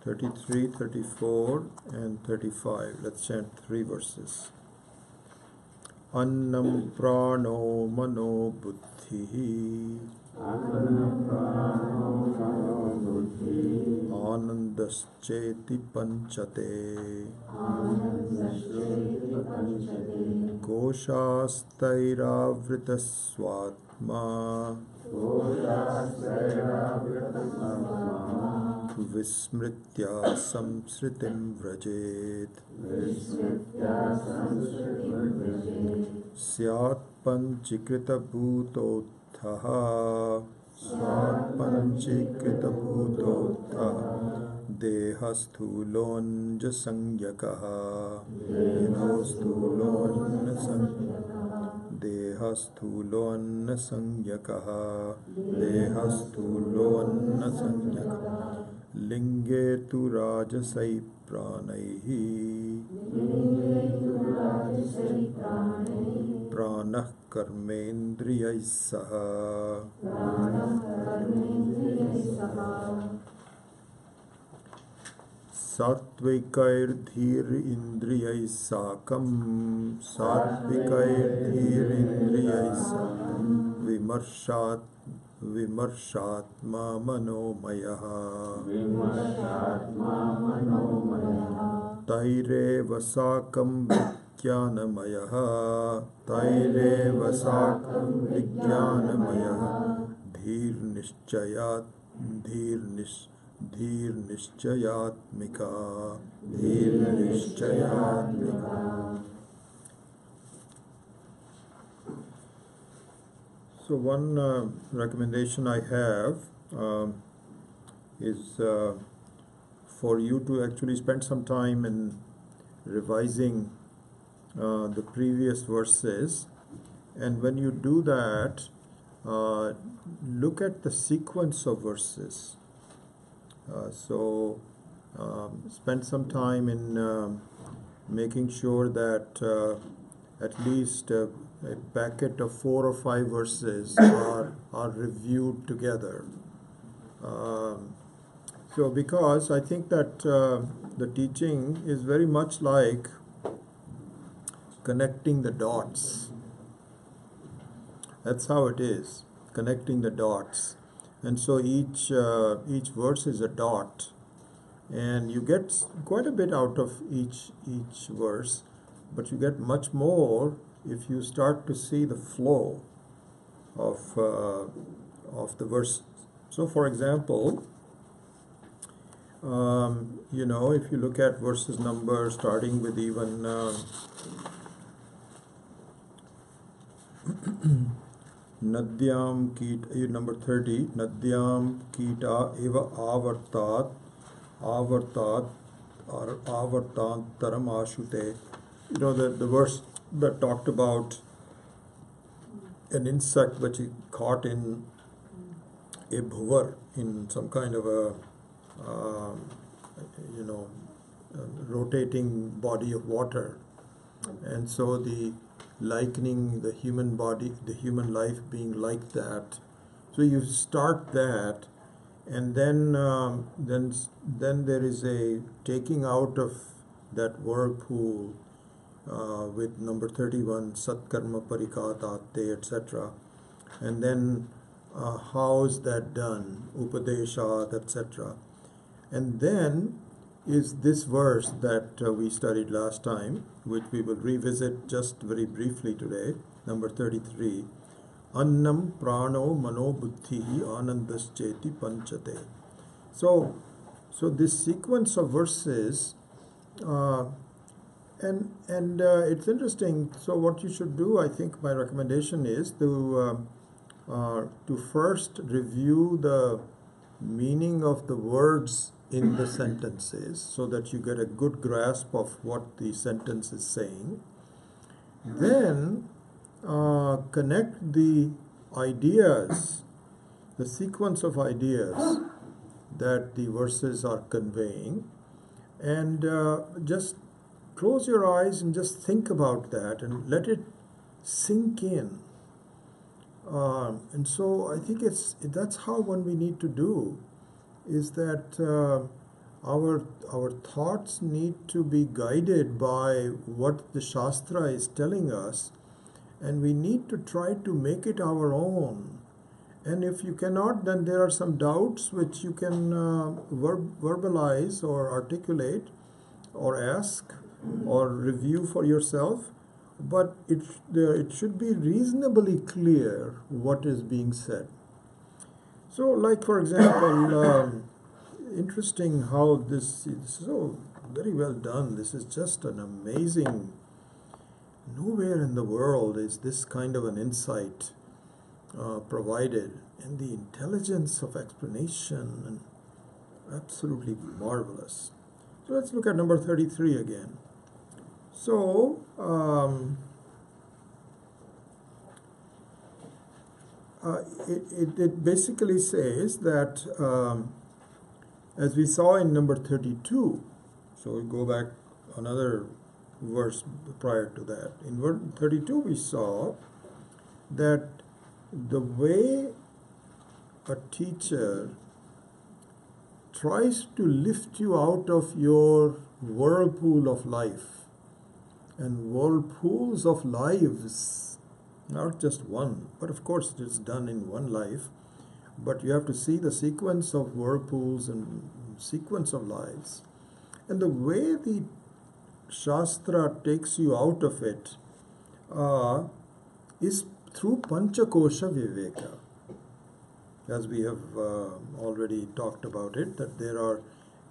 33, 34 and 35. Let's chant 3 verses. Annam prano mano buddhihi anandascheti panchate koshastairavritasvatma vismritya samsritim vrajet Syat panchikrita bhutothaha dehasthulonja sangyakaha dehasthulonna sangyakaha linge tu rajasai pranaihi pranah karmendriyai saha. Satvikair dhir indriyai sakam vimarshatma manomayaha taire vasakam vijnanamayaha dhir nischayatmika. So one recommendation I have is for you to actually spend some time in revising the previous verses, and when you do that, look at the sequence of verses. Spend some time in making sure that at least a packet of 4 or 5 verses are reviewed together. Because I think that the teaching is very much like connecting the dots. That's how it is, connecting the dots. And so each verse is a dot, and you get quite a bit out of each verse, but you get much more if you start to see the flow of the verse. So, for example, if you look at verses number starting with even Nadyam Kita, number 30, Nadyam Kita eva avartat or avartantaram ashute. The verse that talked about an insect which is caught in a bhuvar, in some kind of a rotating body of water, and so the likening the human body, the human life being like that. So you start that, and then there is a taking out of that whirlpool with number 31, Satkarma Parikatate, etc. And then how is that done? Upadeshat, etc. And then is this verse that we studied last time, which we will revisit just very briefly today, number 33. Annam prano mano buddhihi anandascheti panchate. So this sequence of verses, and it's interesting. So what you should do, I think my recommendation is to first review the meaning of the words in the sentences, so that you get a good grasp of what the sentence is saying. Then connect the ideas, the sequence of ideas that the verses are conveying, and just close your eyes and just think about that and let it sink in. And so I think that's how one we need to do, is that our thoughts need to be guided by what the Shastra is telling us, and we need to try to make it our own. And if you cannot, then there are some doubts which you can verbalize or articulate or ask or review for yourself. But it should be reasonably clear what is being said. So, like for example, interesting how this is so very well done. This is just an amazing. Nowhere in the world is this kind of an insight provided, and the intelligence of explanation, and absolutely marvelous. So let's look at number 33 again. So it basically says that as we saw in number 32, so we go back another verse prior to that. In verse 32 we saw that the way a teacher tries to lift you out of your whirlpool of life, and whirlpools of lives, not just one, but of course it's done in one life, but you have to see the sequence of whirlpools and sequence of lives. And the way the Shastra takes you out of it is through Panchakosha Viveka. As we have already talked about it, that there are,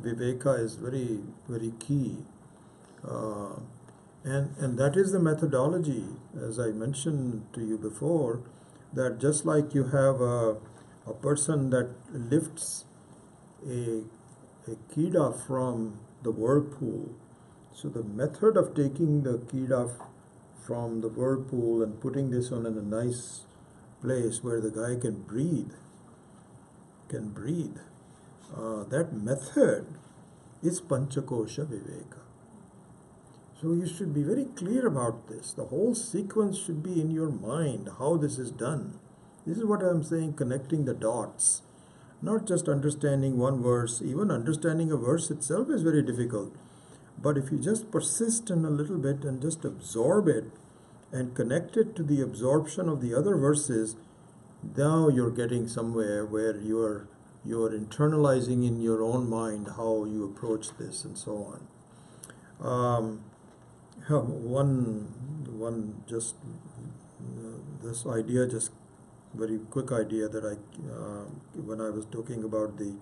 Viveka is very, very key. And that is the methodology, as I mentioned to you before, that just like you have a person that lifts a kida from the whirlpool. So the method of taking the kida from the whirlpool and putting this on in a nice place where the guy can breathe, that method is Panchakosha Viveka. So you should be very clear about this. The whole sequence should be in your mind, how this is done. This is what I'm saying, connecting the dots. Not just understanding one verse. Even understanding a verse itself is very difficult. But if you just persist in a little bit and just absorb it and connect it to the absorption of the other verses, now you're getting somewhere where you're internalizing in your own mind how you approach this and so on. One just this idea, just very quick idea that when I was talking about the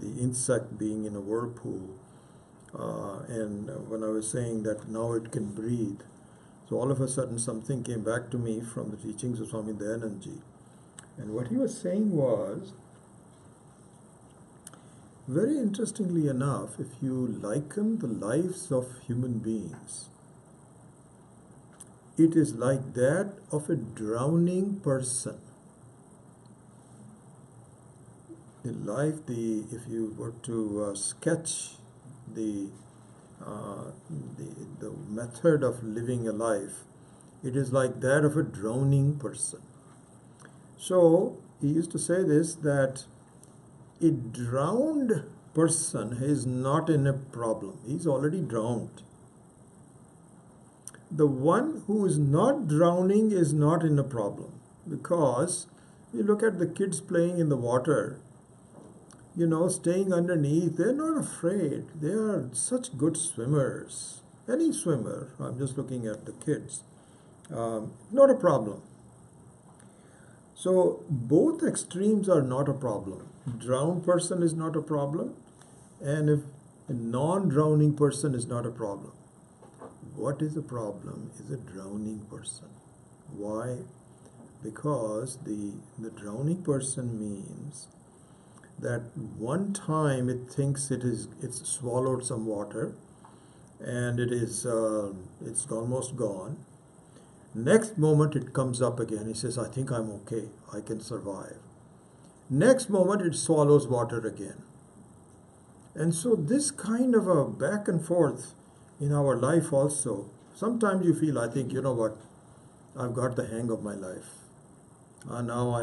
insect being in a whirlpool, and when I was saying that now it can breathe, so all of a sudden something came back to me from the teachings of Swami Dayanandji, and what he was saying was, very interestingly enough, if you liken the lives of human beings, it is like that of a drowning person. If you were to sketch the method of living a life, it is like that of a drowning person. So he used to say this, that a drowned person is not in a problem. He's already drowned. The one who is not drowning is not in a problem, because you look at the kids playing in the water, staying underneath, they're not afraid. They are such good swimmers. Any swimmer, I'm just looking at the kids, not a problem. So both extremes are not a problem. Drowned person is not a problem, and if a non-drowning person is not a problem. What is a problem is a drowning person. Why? Because the drowning person means that one time it thinks it's swallowed some water and it's almost gone. Next moment it comes up again. He says, I think I'm okay. I can survive. Next moment it swallows water again. And so this kind of a back and forth in our life also, sometimes you feel, I think, you know what, I've got the hang of my life. Now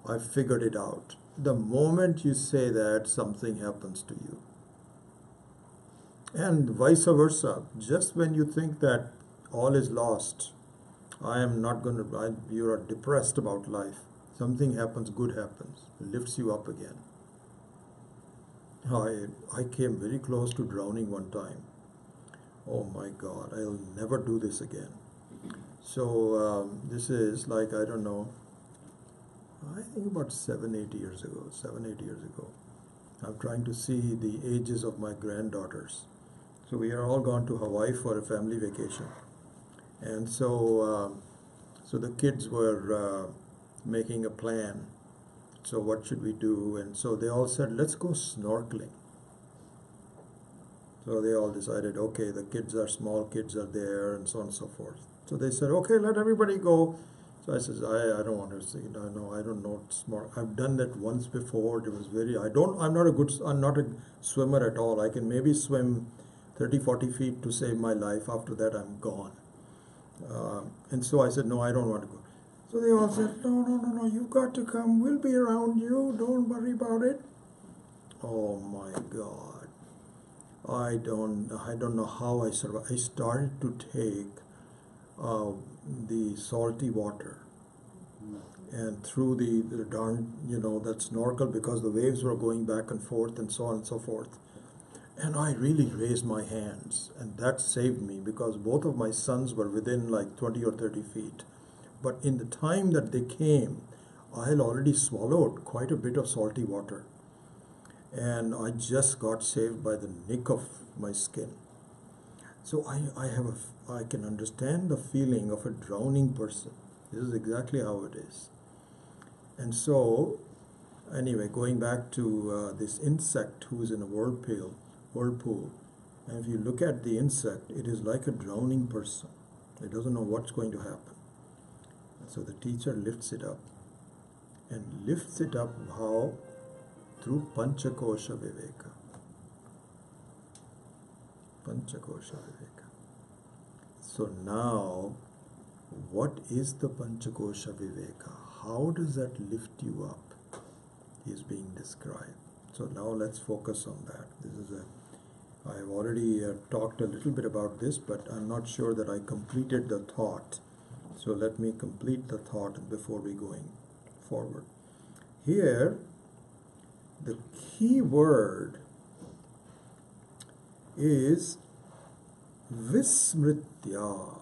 I've figured it out. the moment you say that, something happens to you. And vice versa. Just when you think that all is lost, I am not going to, you are depressed about life, something happens, good happens, lifts you up again. I came very close to drowning one time. Oh my God, I'll never do this again. So this is like, I don't know, I think about 7-8 years ago. I'm trying to see the ages of my granddaughters. So we are all gone to Hawaii for a family vacation. And so the kids were making a plan. So what should we do? And so they all said, let's go snorkeling. So they all decided, okay, the kids are small, kids are there, and so on and so forth. So they said, okay, let everybody go. So I says, I don't want to see. No, I don't know smart. I've done that once before. It was I'm not a swimmer at all. I can maybe swim 30, 40 feet to save my life. After that, I'm gone. And so I said, no, I don't want to go. So they all said, no, you've got to come. We'll be around you. Don't worry about it. Oh my God. I don't know how I survived. I started to take the salty water and through the darn, that snorkel, because the waves were going back and forth and so on and so forth. And I really raised my hands, and that saved me because both of my sons were within like 20 or 30 feet. But in the time that they came, I had already swallowed quite a bit of salty water. And I just got saved by the nick of my skin. So I can understand the feeling of a drowning person. This is exactly how it is. And so, anyway, going back to this insect who is in a whirlpool, and if you look at the insect, it is like a drowning person. It doesn't know what's going to happen. And so the teacher lifts it up. And lifts it up how? Through Panchakosha Viveka. Panchakosha Viveka. So now, what is the Panchakosha Viveka? How does that lift you up? Is being described. So now let's focus on that. I've already talked a little bit about this, but I'm not sure that I completed the thought. So let me complete the thought before we going forward. Here, the key word is Vismritya.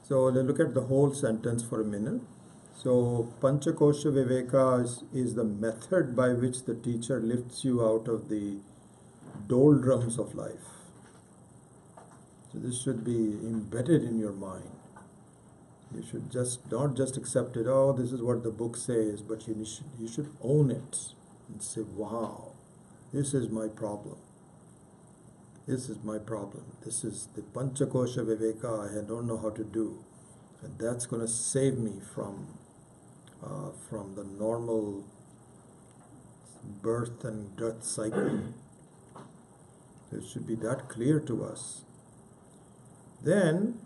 So let's look at the whole sentence for a minute. So Panchakosha Viveka is the method by which the teacher lifts you out of the doldrums of life. So this should be embedded in your mind. You should not just accept it, oh, this is what the book says, but you should own it and say, wow, this is my problem. This is my problem. This is the Panchakosha Viveka I don't know how to do. And that's going to save me from the normal birth and death cycle. It should be that clear to us. Then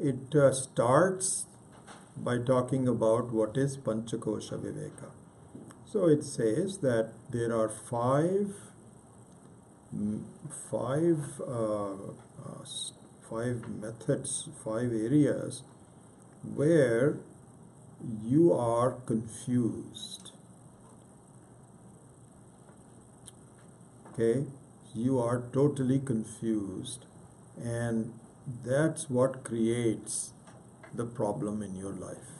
it starts by talking about what is Panchakosha Viveka. So it says that there are five methods, 5 areas where you are confused. Okay, you are totally confused, and that's what creates the problem in your life.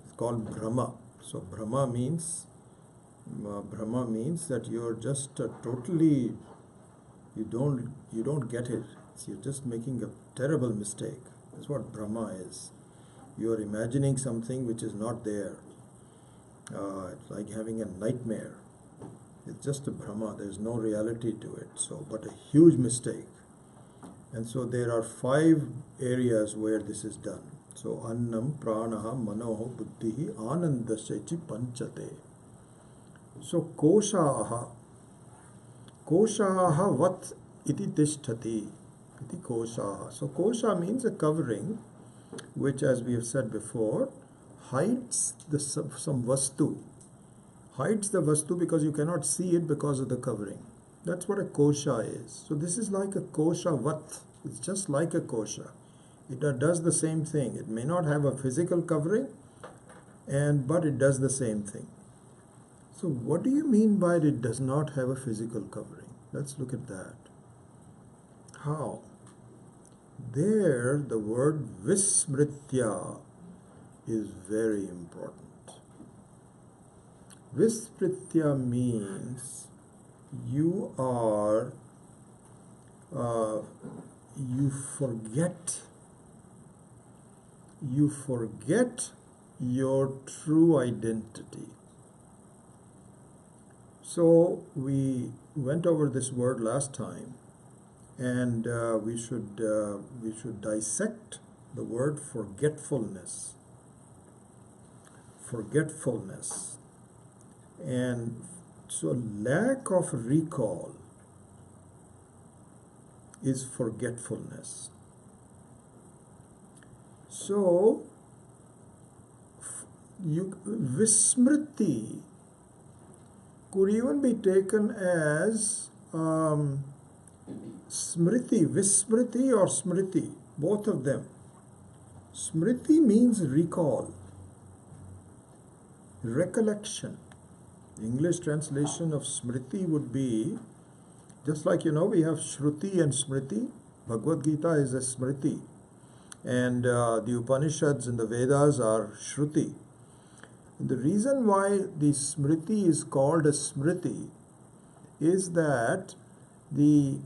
It's called Brahma. So Brahma means that you're just totally, you don't get it. You're just making a terrible mistake. That's what Brahma is. You're imagining something which is not there. It's like having a nightmare. It's just a Brahma. There's no reality to it. So, but a huge mistake. And so there are 5 areas where this is done. So Annam, Pranaha, Manoho, Buddhihi, Anandasyachi Panchate. So Koshaha Vat iti Tishtati. Iti Koshaha. So Kosha means a covering, which, as we have said before, hides some vastu. Hides the vastu because you cannot see it because of the covering. That's what a kosha is. So this is like a kosha vat. It's just like a kosha. It does the same thing. It may not have a physical covering, but it does the same thing. So what do you mean by it does not have a physical covering? Let's look at that. How? There, the word vismritya is very important. Vismritya means you forget your true identity. So we went over this word last time, and we should dissect the word forgetfulness. Forgetfulness. And so lack of recall is forgetfulness. So vismriti could even be taken as smriti, vismriti or smriti, both of them. Smriti means recall, recollection. The English translation of smriti would be, just like we have shruti and smriti. Bhagavad Gita is a smriti, and the Upanishads and the Vedas are shruti. The reason why the smriti is called a smriti is that the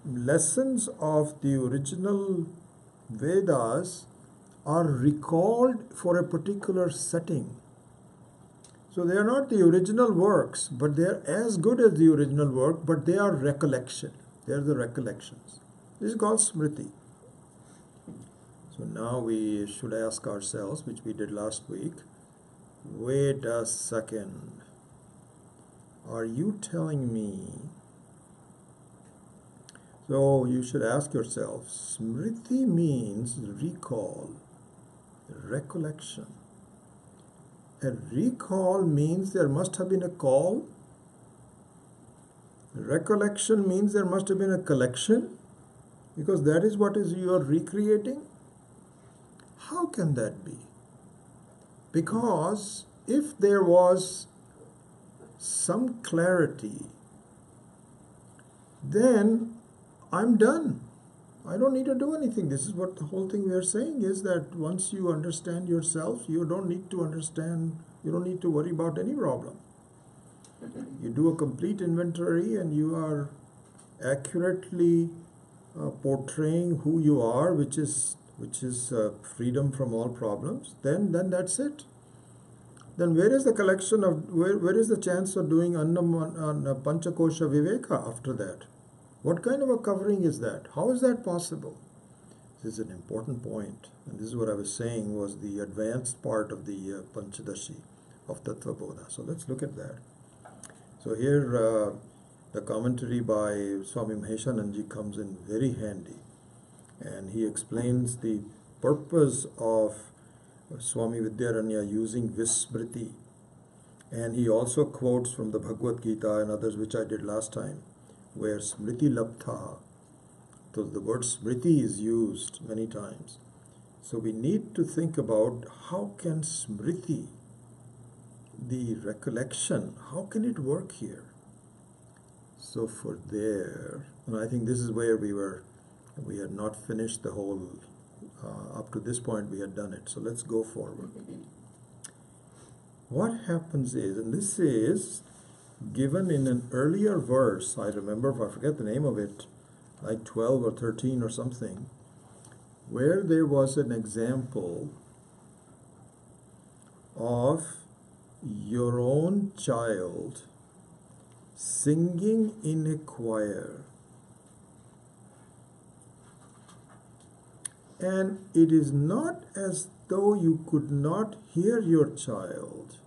lessons of the original Vedas are recalled for a particular setting. So they are not the original works, but they are as good as the original work, but they are recollection. They are the recollections. This is called smriti. So now we should ask ourselves, which we did last week, wait a second. Are you telling me? So you should ask yourself, smriti means recall, recollection. A recall means there must have been a call. Recollection means there must have been a collection, because that is what you are recreating. How can that be? Because if there was some clarity, then I'm done. I don't need to do anything. This is what the whole thing we are saying is that once you understand yourself, you don't need to worry about any problem. You do a complete inventory and you are accurately portraying who you are, which is freedom from all problems. Then that's it. Then where is the collection of where is the chance of doing Panchakosha Viveka after that? What kind of a covering is that? How is that possible? This is an important point, and this is what I was saying was the advanced part of the Pancadasi of Tattva Bodha. So let's look at that. So here the commentary by Swami Maheshananji comes in very handy, and he explains the purpose of Swami Vidyaranya using Vismriti, and he also quotes from the Bhagavad Gita and others which I did last time, where Smriti Labdha, so the word Smriti is used many times. So we need to think about how can Smriti, the recollection, how can it work here? So for there, and I think this is where we had not finished the whole, up to this point we had done it. So let's go forward. What happens is, and this is given in an earlier verse, I forget the name of it, like 12 or 13 or something, where there was an example of your own child singing in a choir. And it is not as though you could not hear your child.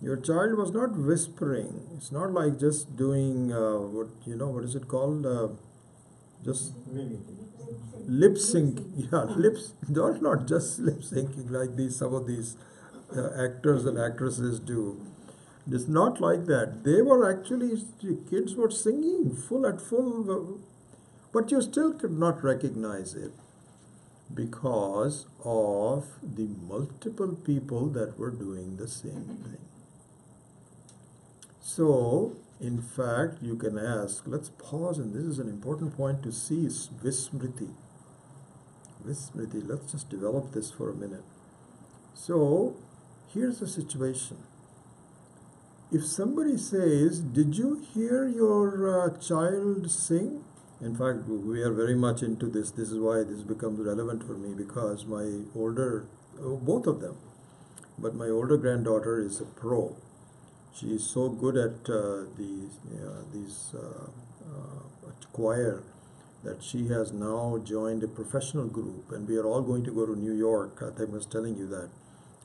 Your child was not whispering. It's not like just doing what is it called? Just lip sync, yeah, lips, not just lip syncing like some of these actors and actresses do. It's not like that. They were actually, kids were singing full, but you still could not recognize it because of the multiple people that were doing the same thing. So, in fact, you can ask, let's pause, and this is an important point to see, Vismriti. Vismriti, let's just develop this for a minute. So, here's the situation. If somebody says, did you hear your child sing? In fact, we are very much into this. This is why this becomes relevant for me, because my older, both of them, but my older granddaughter is a pro. She is so good at these choir that she has now joined a professional group, and we are all going to go to New York. I was telling you that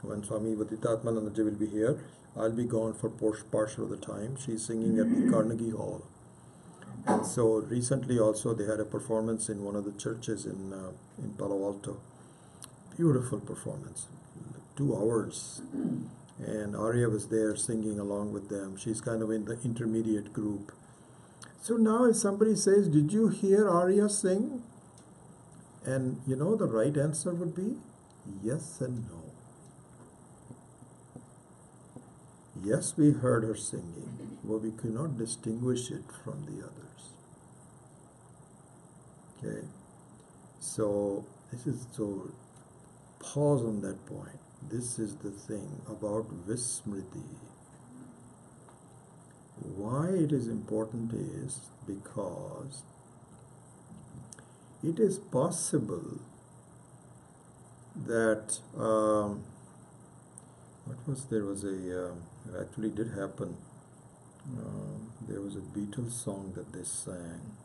when Swami Vaditatmanandaji will be here, I'll be gone for partial of the time. She's singing at the Carnegie Hall. And so recently also they had a performance in one of the churches in Palo Alto. Beautiful performance, 2 hours. And Arya was there singing along with them. She's kind of in the intermediate group. So now if somebody says, did you hear Arya sing? And the right answer would be yes and no. Yes, we heard her singing, but we could not distinguish it from the others. Okay? So pause on that point. This is the thing about Vismriti. Why it is important is because it is possible that it actually did happen. There was a Beatles song that they sang.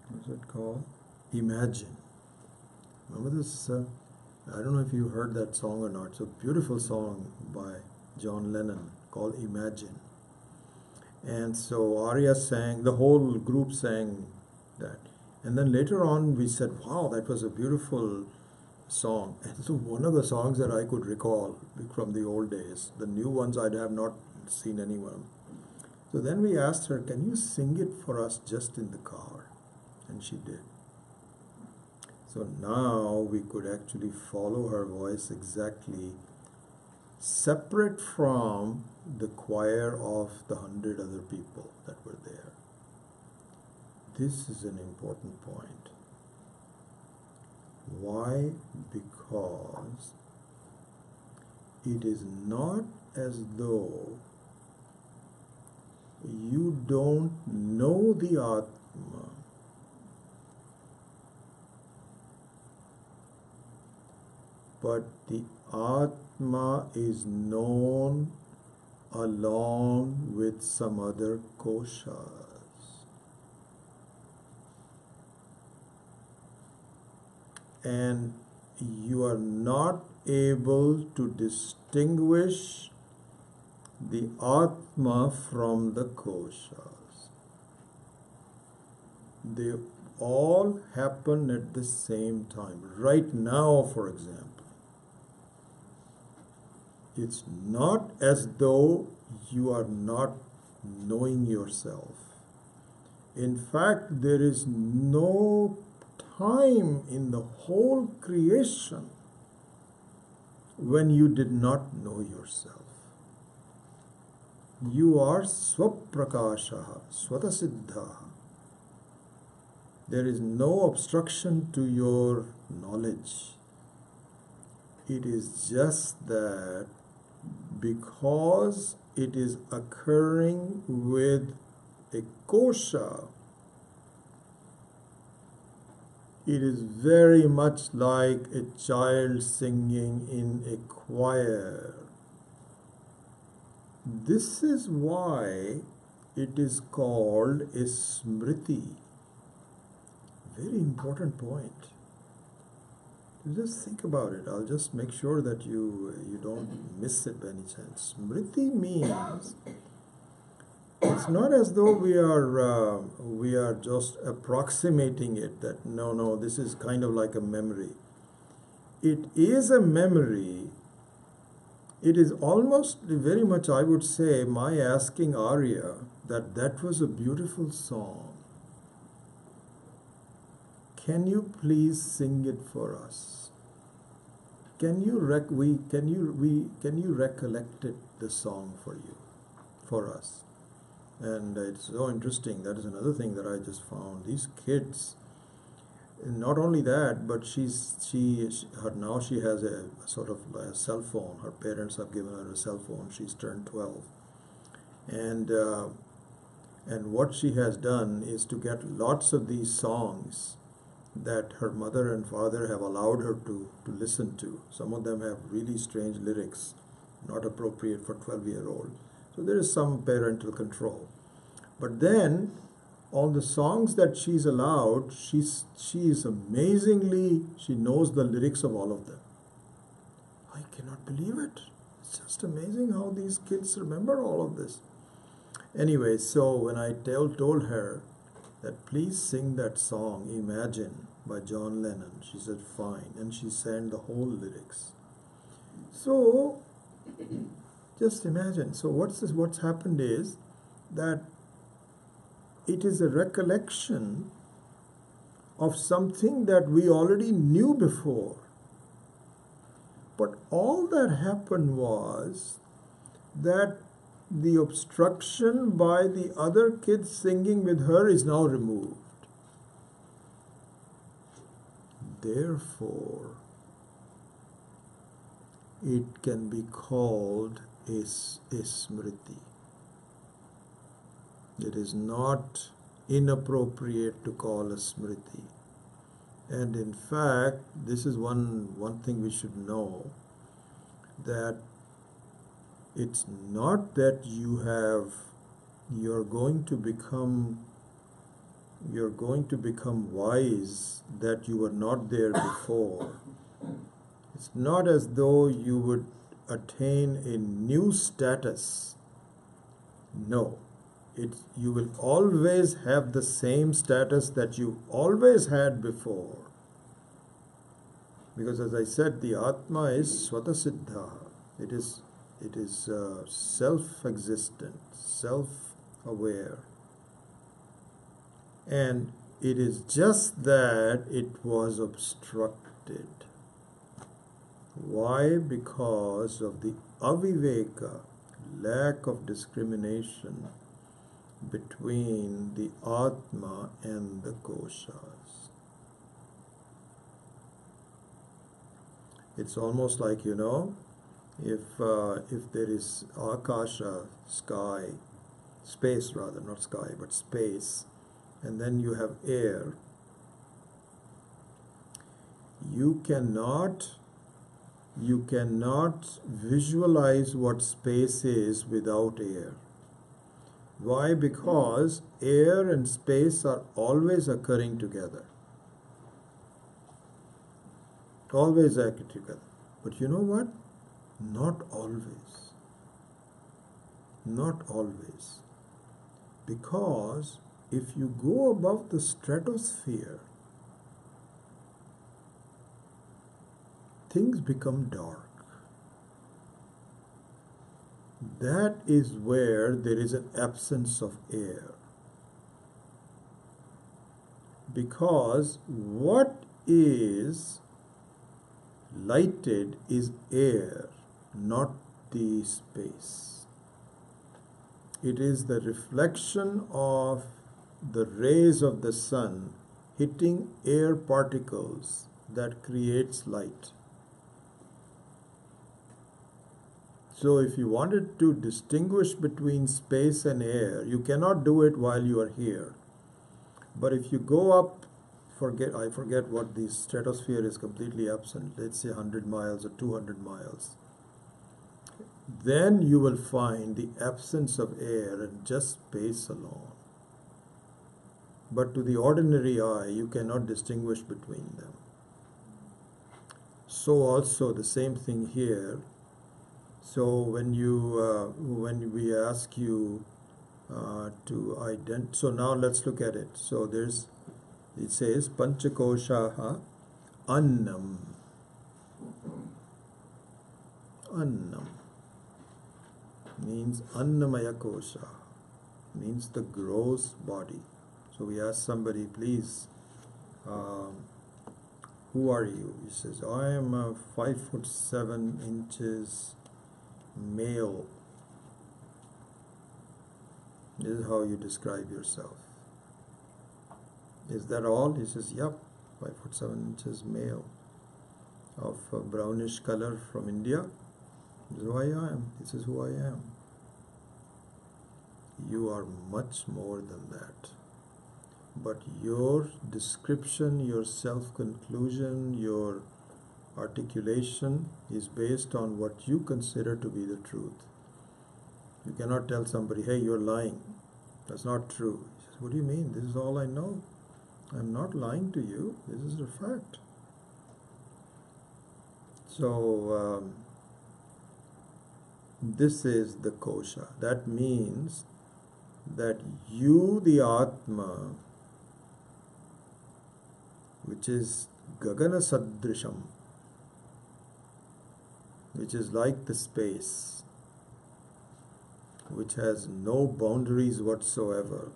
What's it called? Imagine. Remember this? I don't know if you heard that song or not. It's a beautiful song by John Lennon called Imagine. And so Arya sang, the whole group sang that. And then later on we said, wow, that was a beautiful song. And so one of the songs that I could recall from the old days, the new ones I have not seen anyone. So then we asked her, can you sing it for us just in the car? And she did. So now we could actually follow her voice exactly, separate from the choir of the 100 other people that were there. This is an important point. Why? Because it is not as though you don't know the Atma, but the Atma is known along with some other koshas. And you are not able to distinguish the Atma from the koshas. They all happen at the same time. Right now, for example, it's not as though you are not knowing yourself. In fact, there is no time in the whole creation when you did not know yourself. You are swaprakashaha, swatasiddha. There is no obstruction to your knowledge. It is just that because it is occurring with a kosha, it is very much like a child singing in a choir. This is why it is called a smriti. Very important point. Just think about it. I'll just make sure that you don't miss it by any chance. Smriti means It's not as though we are just approximating it, that no, this is kind of like a memory. It is a memory. It is almost very much, I would say, my asking Arya that was a beautiful song. Can you please sing it for us? Can you recollect it, the song for us? And it's so interesting. That is another thing that I just found. These kids, not only that, but now she has a sort of a cell phone. Her parents have given her a cell phone. She's turned 12, and what she has done is to get lots of these songs that her mother and father have allowed her to listen to. Some of them have really strange lyrics, not appropriate for 12-year-old. So there is some parental control. But then, all the songs that she's allowed, she is amazingly, she knows the lyrics of all of them. I cannot believe it. It's just amazing how these kids remember all of this. Anyway, so when I told her that please sing that song, Imagine, by John Lennon, she said fine, and she sang the whole lyrics. So just imagine. So what's happened is that it is a recollection of something that we already knew before. But all that happened was that the obstruction by the other kids singing with her is now removed. Therefore, it can be called a smriti. It is not inappropriate to call a smriti. And in fact, this is one thing we should know, that it's not that you're going to become wise that you were not there before. It's not as though you would attain a new status. No. You will always have the same status that you always had before. Because as I said, the Atma is Swatasiddha. It is self-existent, self-aware. And it is just that it was obstructed. Why? Because of the aviveka, lack of discrimination between the Atma and the koshas. It's almost like, if there is akasha, sky, space rather, not sky, but space, and then you have air, you cannot visualize what space is without air. Why? Because air and space are always occurring together. Always occur together. But you know what? Not always. Not always. Because if you go above the stratosphere, things become dark. That is where there is an absence of air. Because what is lighted is air, not the space. It is the reflection of the rays of the sun hitting air particles that creates light. So if you wanted to distinguish between space and air, you cannot do it while you are here. But if you go up, I forget what the stratosphere is completely absent, let's say 100 miles or 200 miles, then you will find the absence of air and just space alone. But to the ordinary eye, you cannot distinguish between them. So also the same thing here. So when we ask you, So now let's look at it. So it says Panchakoshaha Annam. Annam means Annamaya Kosha, means the gross body. So we ask somebody, please, who are you? He says, I am a 5'7" male. This is how you describe yourself. Is that all? He says, yep, 5'7" male, of a brownish color, from India. This is who I am. This is who I am. You are much more than that. But your description, your self-conclusion, your articulation is based on what you consider to be the truth. You cannot tell somebody, hey, you're lying. That's not true. He says, what do you mean? This is all I know. I'm not lying to you. This is a fact. So, this is the kosha. That means that you, the Atma, which is Gagana Sadrisham, which is like the space, which has no boundaries whatsoever,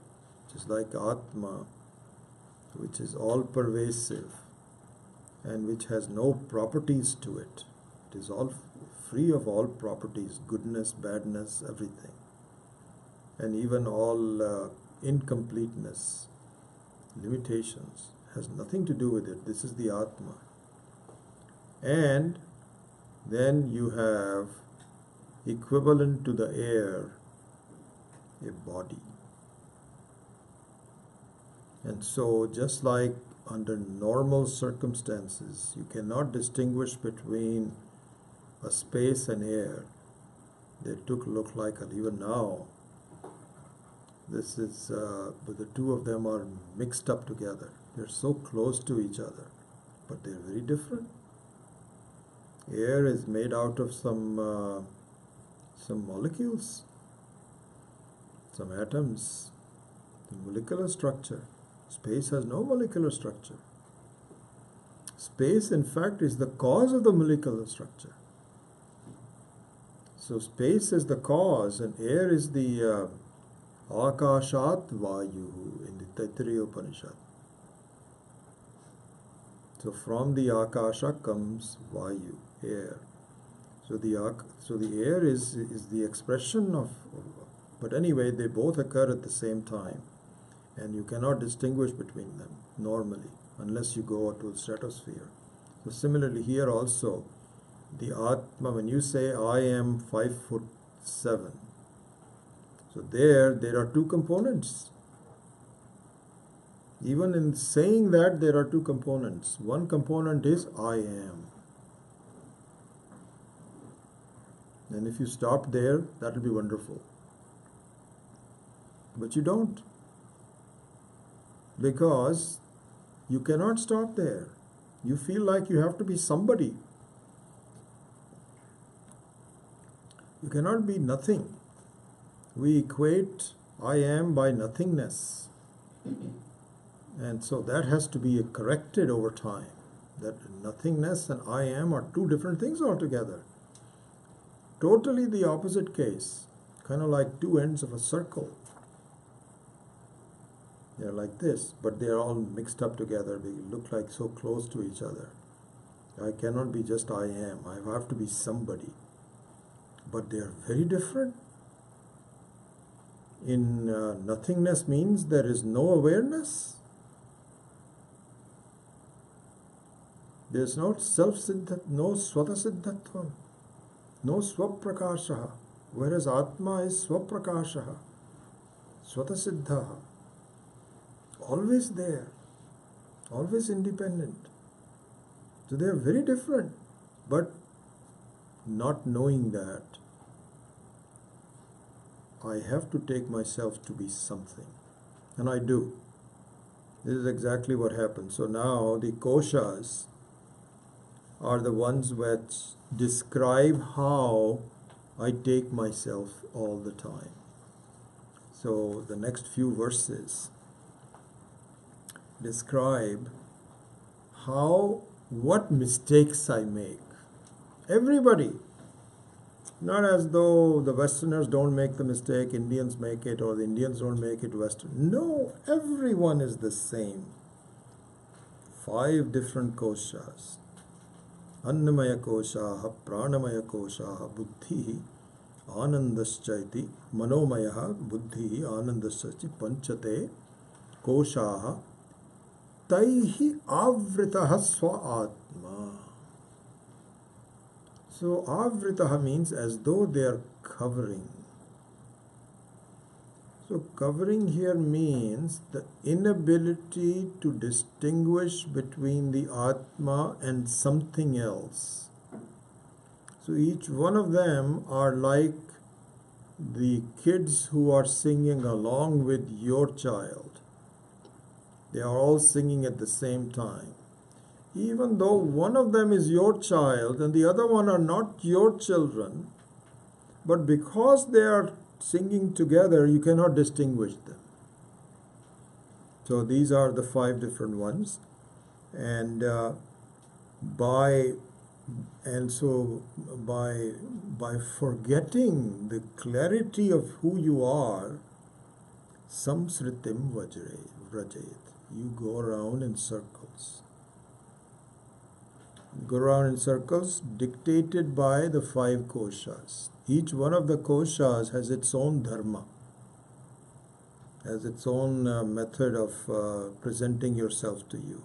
which is like Atma, which is all pervasive and which has no properties to it. It is all free of all properties, goodness, badness, everything, and even all incompleteness, limitations, has nothing to do with it. This is the Atma. And then you have equivalent to the air, a body. And so just like under normal circumstances, you cannot distinguish between a space and air. They look like, even now, this is, but the two of them are mixed up together. They're so close to each other, but they're very different. Air is made out of some molecules, some atoms, the molecular structure. Space has no molecular structure. Space, in fact, is the cause of the molecular structure. So space is the cause, and air is the Akashat Vayu in the Taittiriya Upanishad. So from the Akasha comes Vayu, air. So the air is the expression of, but anyway, they both occur at the same time, and you cannot distinguish between them normally unless you go to the stratosphere. So similarly here also, the Atma, when you say I am 5'7", so there are two components. Even in saying that, there are two components. One component is I am. And if you stop there, that will be wonderful. But you don't. Because you cannot stop there. You feel like you have to be somebody. You cannot be nothing. We equate I am by nothingness. And so that has to be corrected over time. That nothingness and I am are two different things altogether. Totally the opposite case. Kind of like two ends of a circle. They're like this, but they're all mixed up together. They look like so close to each other. I cannot be just I am. I have to be somebody. But they are very different. In nothingness means there is no awareness. There is no self-siddhat, no swata-siddhatvam, no swaprakashaha. Whereas Atma is swaprakashaha, swata-siddhaha. Always there, always independent. So they are very different. But not knowing that, I have to take myself to be something. And I do. This is exactly what happens. So now the koshas are the ones which describe how I take myself all the time. So the next few verses describe what mistakes I make. Everybody. Not as though the Westerners don't make the mistake, Indians make it, or the Indians don't make it, Western. No, everyone is the same. 5 different koshas. Annamaya koshaha, pranamaya koshaha, buddhi, anandaschaiti, manomaya, buddhi, anandaschaiti, panchate, koshaha, taihi avritaha swa atma. So avritaha means as though they are covering. So covering here means the inability to distinguish between the Atma and something else. So each one of them are like the kids who are singing along with your child. They are all singing at the same time. Even though one of them is your child and the other one are not your children, but because they are singing together, you cannot distinguish them. So these are the 5 different ones, and by forgetting the clarity of who you are, samsritim vrajayet, you go around in circles. Go around in circles dictated by the 5 koshas. Each one of the koshas has its own dharma, has its own method of presenting yourself to you.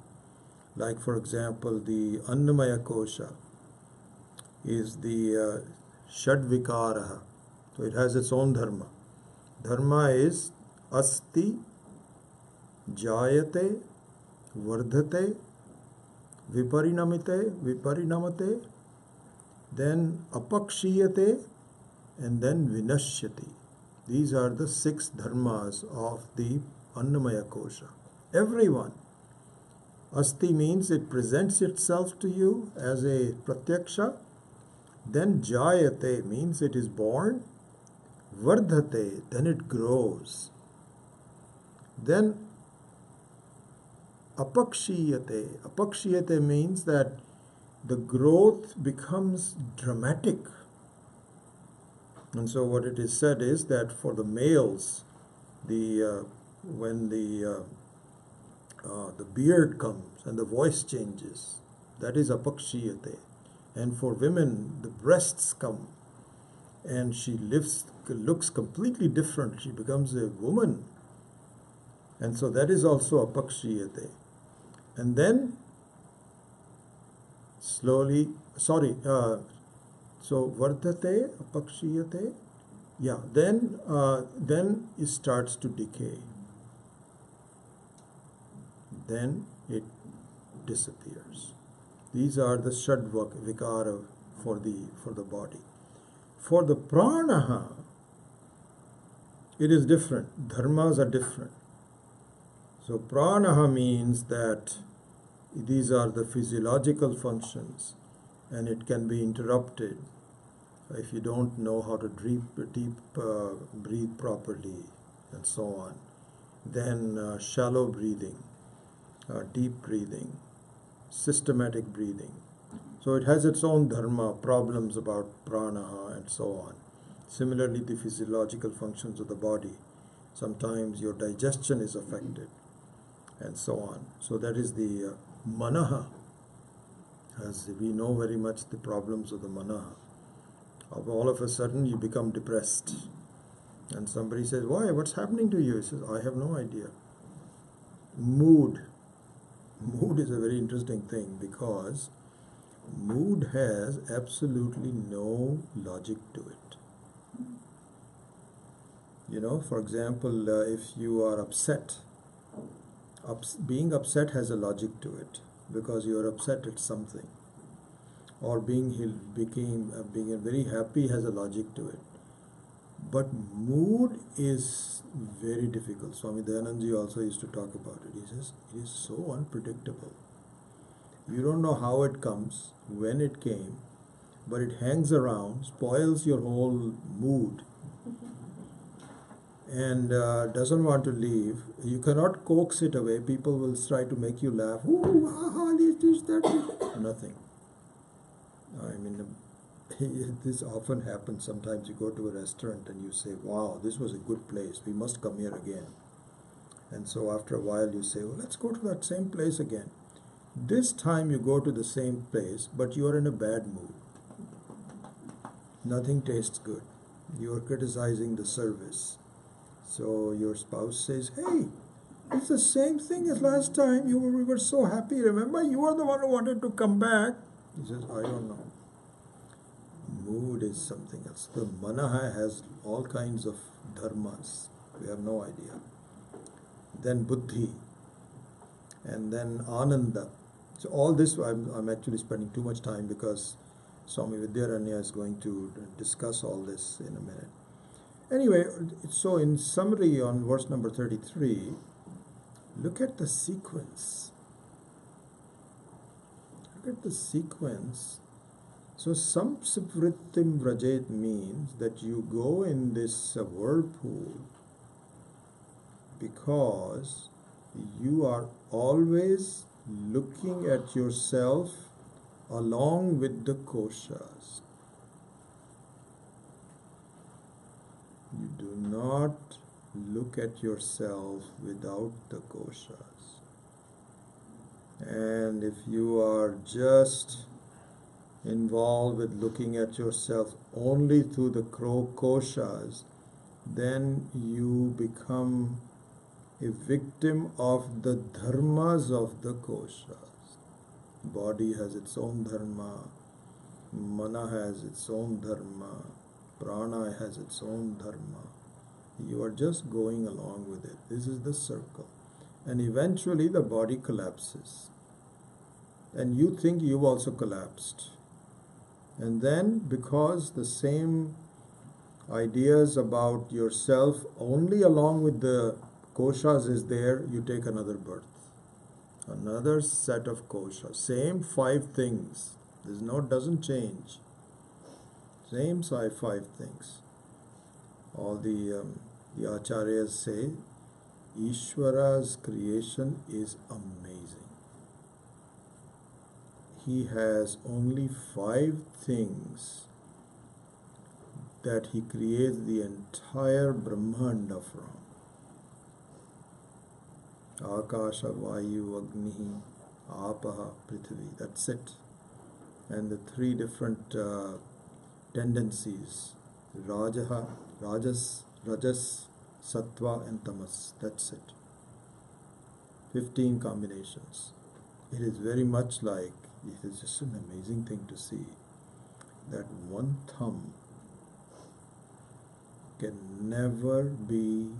Like, for example, the Annamaya kosha is the Shadvikaraha. So it has its own dharma. Dharma is Asti, Jayate, Vardhate, Viparinamate, then Apakshiyate, and then Vinashyati. These are the 6 dharmas of the Annamaya kosha. Everyone. Asti means it presents itself to you as a pratyaksha. Then Jayate means it is born. Vardhate, then it grows. Then Apakshiyate. Apakshiyate means that the growth becomes dramatic. And so what it is said is that for the males, when the beard comes and the voice changes, that is apakshiyate. And for women, the breasts come and she looks completely different. She becomes a woman. And so that is also apakshiyate. And then slowly, so vardhate, apakshiyate, then it starts to decay. Then it disappears. These are the Shadvikara for the body. For the pranaha, it is different. Dharmas are different. So pranaha means that these are the physiological functions, and it can be interrupted if you don't know how to breathe properly, and so on. Then shallow breathing, deep breathing, systematic breathing. So it has its own dharma, problems about pranaha and so on. Similarly, the physiological functions of the body. Sometimes your digestion is affected and so on. So that is the manaha. As we know very much the problems of the manaha. All of a sudden you become depressed. And somebody says, why? What's happening to you? He says, I have no idea. Mood. Mood is a very interesting thing because mood has absolutely no logic to it. You know, for example, if you are upset, being upset has a logic to it because you are upset at something. Or being very happy has a logic to it. But mood is very difficult. Swami Dayananji also used to talk about it. He says, it is so unpredictable. You don't know how it comes, when it came, but it hangs around, spoils your whole mood. and doesn't want to leave, you cannot coax it away. People will try to make you laugh. Ooh, ha, ha, this, that. Nothing. I mean, this often happens. Sometimes you go to a restaurant and you say, wow, this was a good place. We must come here again. And so after a while you say, well, let's go to that same place again. This time you go to the same place, but you are in a bad mood. Nothing tastes good. You are criticizing the service. So your spouse says, hey, it's the same thing as last time. We were so happy. Remember, you were the one who wanted to come back. He says, I don't know. Mood is something else. The manaha has all kinds of dharmas. We have no idea. Then buddhi. And then ananda. So all this, I'm actually spending too much time because Swami Vidyaranya is going to discuss all this in a minute. Anyway, so in summary on verse number 33, look at the sequence. Look at the sequence. So samsvrittim vrajet means that you go in this whirlpool because you are always looking at yourself along with the koshas. You do not look at yourself without the koshas. And if you are just involved with looking at yourself only through the koshas, then you become a victim of the dharmas of the koshas. Body has its own dharma, mana has its own dharma, prana has its own dharma. You are just going along with it. This is the circle. And eventually the body collapses. And you think you've also collapsed. And then because the same ideas about yourself only along with the koshas is there, you take another birth. Another set of koshas. Same 5 things. Doesn't change. Same 5 things. All the acharyas say, Ishvara's creation is amazing. He has only 5 things that he creates the entire Brahmanda from. Akasha, Vayu, Agni, Apaha, Prithvi. That's it. And the 3 different tendencies. Rajas, Sattva and Tamas. That's it. 15 combinations. It is very much like, it is just an amazing thing to see that one thumb can never be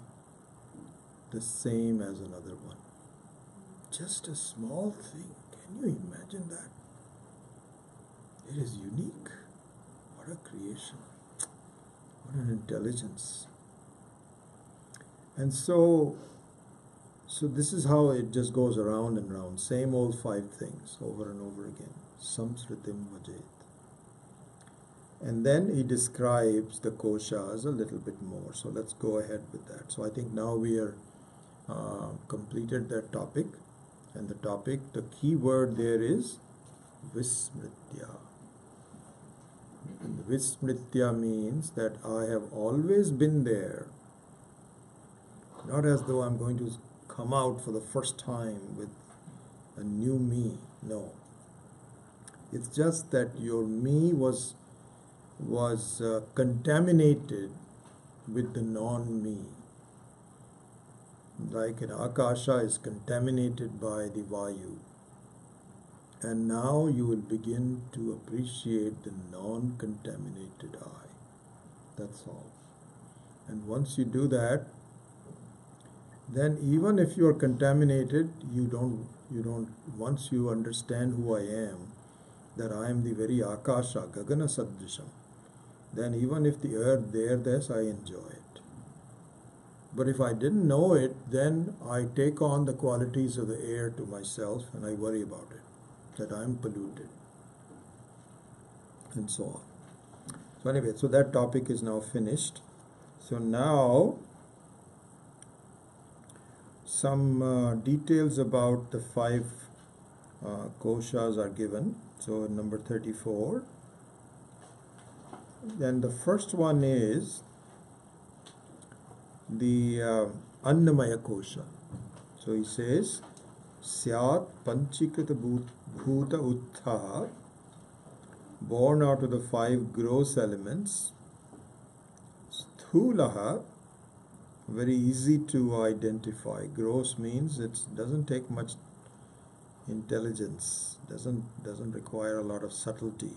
the same as another one. Just a small thing. Can you imagine that? It is unique. What a creation. What an intelligence. And so this is how it just goes around and round. Same old 5 things over and over again. Samsritim vajet. And then he describes the koshas a little bit more. So let's go ahead with that. So I think now we are completed that topic. And the key word there is Vismritya. And Vismritya means that I have always been there. Not as though I'm going to come out for the first time with a new me. No. It's just that your me was contaminated with the non-me. Like an akasha is contaminated by the vayu. And now you will begin to appreciate the non-contaminated I. That's all. And once you do that, then even if you are contaminated, you don't, once you understand who I am, that I am the very akasha, gagana sadrisham, then even if the earth there's, I enjoy it. But if I didn't know it, then I take on the qualities of the air to myself and I worry about it, that I am polluted, and so on. So anyway, so that topic is now finished. So now some details about the five koshas are given. So number 34. Then the first one is the Annamaya kosha. So he says, Syat Panchikata Bhuta Uttha, born out of the five gross elements. Sthulaha, very easy to identify. Gross means it doesn't take much intelligence, doesn't require a lot of subtlety.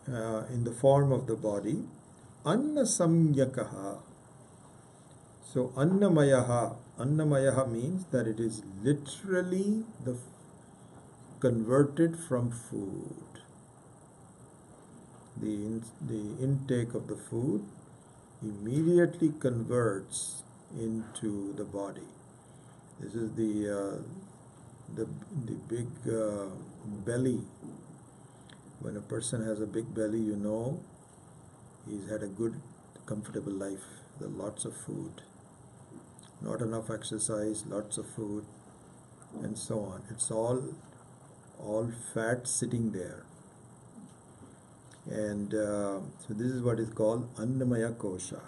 In the form of the body. Anna Samyakaha. So Annamayaha means that it is literally converted from food. The intake of the food immediately converts into the body. This is the big belly. When a person has a big belly, you know he's had a good, comfortable life. There are lots of food, not enough exercise, lots of food, and so on. It's all fat sitting there. And so this is what is called Annamaya Kosha.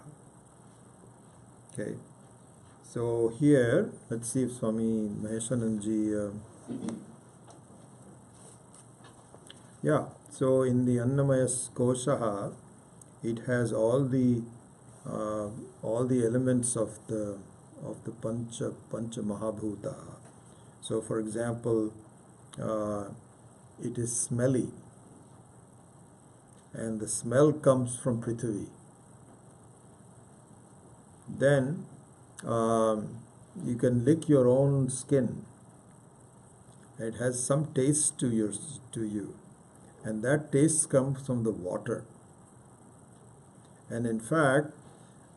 Okay. So here, let's see if Swami Maheshananji. Yeah. So in the Annamaya Kosha, it has all the elements of the Pancha Mahabhuta. So, for example, it is smelly, and the smell comes from Prithvi. Then you can lick your own skin. It has some taste to you, and that taste comes from the water. And in fact,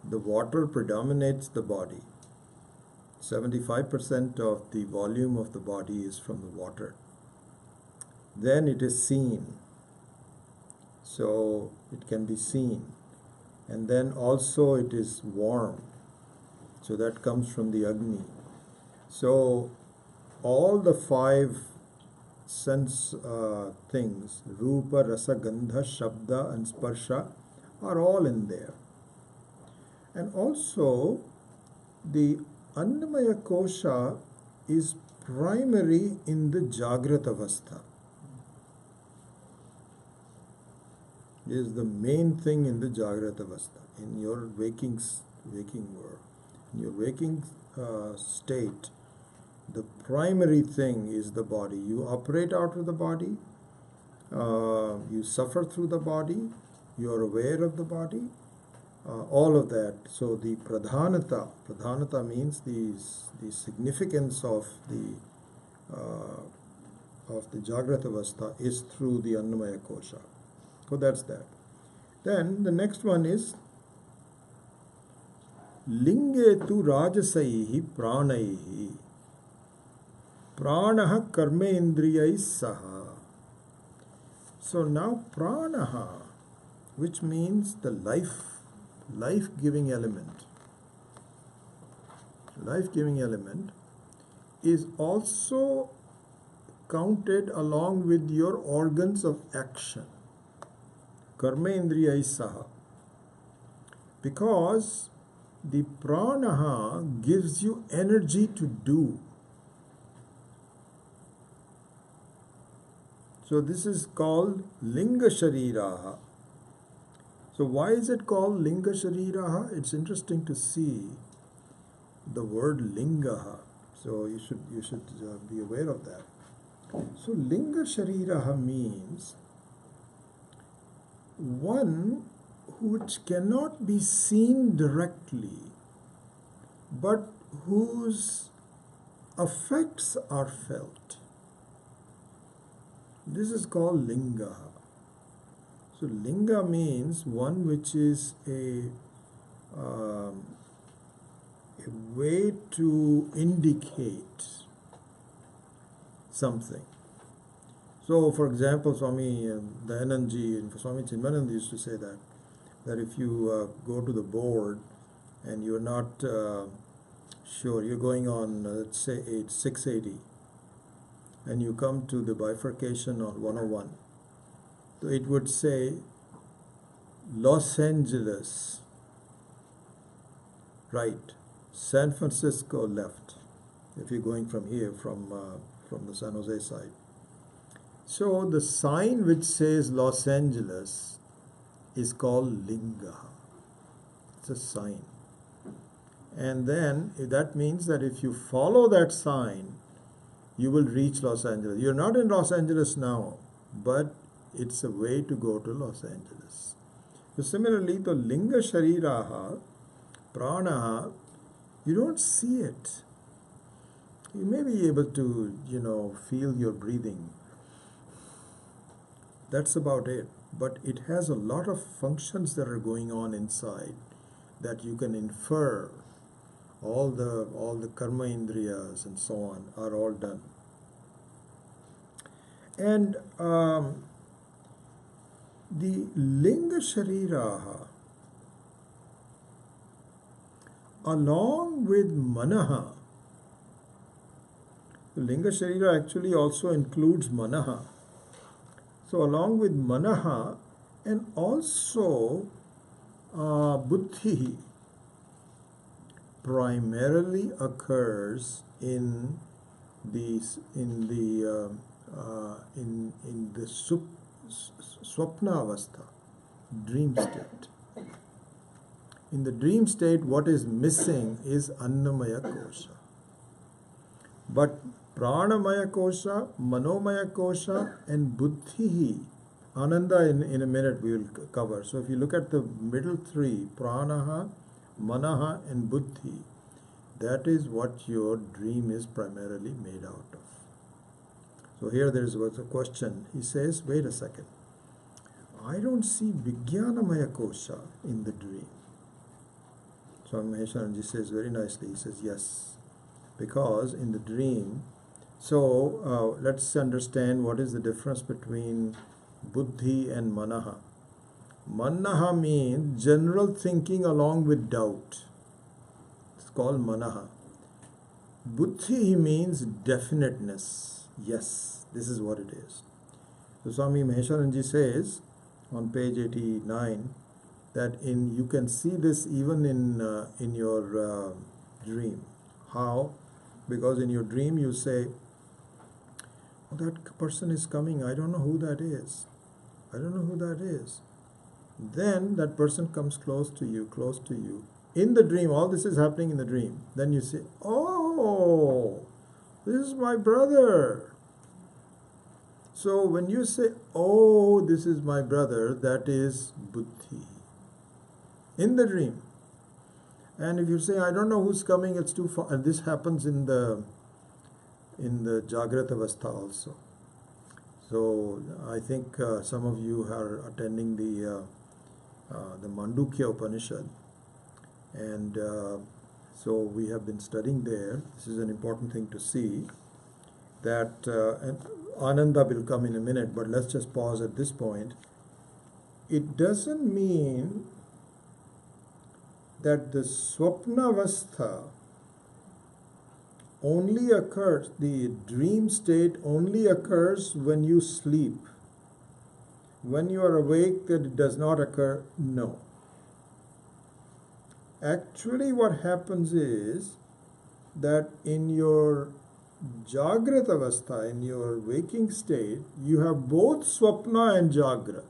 the water predominates the body. 75% of the volume of the body is from the water. Then it is seen. So it can be seen. And then also it is warm. So that comes from the Agni. So all the five sense things, Rupa, Rasa, Gandha, Shabda and Sparsha, are all in there. And also the Annamaya Kosha is primary in the Jagrat Avastha. It is the main thing in the Jagrat Avastha, in your waking world. In your waking state, the primary thing is the body. You operate out of the body, you suffer through the body, you are aware of the body, all of that. So the pradhanata means the significance of the Jagrata Avastha is through the Annamaya Kosha. So that's that. Then the next one is Linge tu rajasaihi pranaihi pranaha karmendriyai saha. So now pranaha, which means the life-giving element, is also counted along with your organs of action. Karmendriyai saha. Because the pranaha gives you energy to do. So this is called Linga Shariraha. So why is it called Linga Shariraha? It's interesting to see the word Lingaha. So you should be aware of that. So Linga Shariraha means one which cannot be seen directly, but whose effects are felt. This is called Linga. So Linga means one which is a way to indicate something. So, for example, Swami Dayanandji and Swami Chinmanand used to say that if you go to the board and you're not sure, you're going on, let's say 680, and you come to the bifurcation on 101. So it would say Los Angeles, right, San Francisco, left, if you're going from here, from the San Jose side. So the sign which says Los Angeles is called Linga. It's a sign. And then that means that if you follow that sign, you will reach Los Angeles. You're not in Los Angeles now, but it's a way to go to Los Angeles. So similarly, the Linga Shariraha, Pranaha, you don't see it. You may be able to, feel your breathing. That's about it. But it has a lot of functions that are going on inside that you can infer. All the karma indriyas and so on are all done. And the Linga Shariraha, along with Manaha, the Linga Sharira actually also includes Manaha. So along with Manaha and also Buddhi primarily occurs in the Swapna Avastha, dream state. In the dream state, what is missing is Annamaya Kosha. But Pranamaya Kosha, Manomaya Kosha, and Buddhi, Ananda in a minute we will cover. So if you look at the middle three, Pranaha, Manaha, and Buddhi, that is what your dream is primarily made out of. So here there was a question. He says, wait a second. I don't see Vijnanamaya Kosha in the dream. Swami Maheswaranji says very nicely, he says, yes, because in the dream, so let's understand what is the difference between Buddhi and Manaha. Manaha means general thinking along with doubt. It's called Manaha. Buddhi means definiteness. Yes, this is what it is. So Swami Maheswaranji says on page 89 that you can see this even in your dream. How? Because in your dream you say, oh, that person is coming, I don't know who that is. I don't know who that is. Then that person comes close to you. In the dream, all this is happening in the dream. Then you say, oh, this is my brother. So when you say, oh, this is my brother, that is Buddhi. In the dream. And if you say, I don't know who's coming, it's too far. And this happens in the Jagrata Avastha also. So I think some of you are attending the Mandukya Upanishad, and so we have been studying there. This is an important thing to see, that and Ananda will come in a minute, but let's just pause at this point. It doesn't mean that the Swapnavastha only occurs, the dream state only occurs when you sleep. When you are awake, that it does not occur? No. Actually, what happens is that in your Jagrata Avastha, in your waking state, you have both Swapna and Jagrat.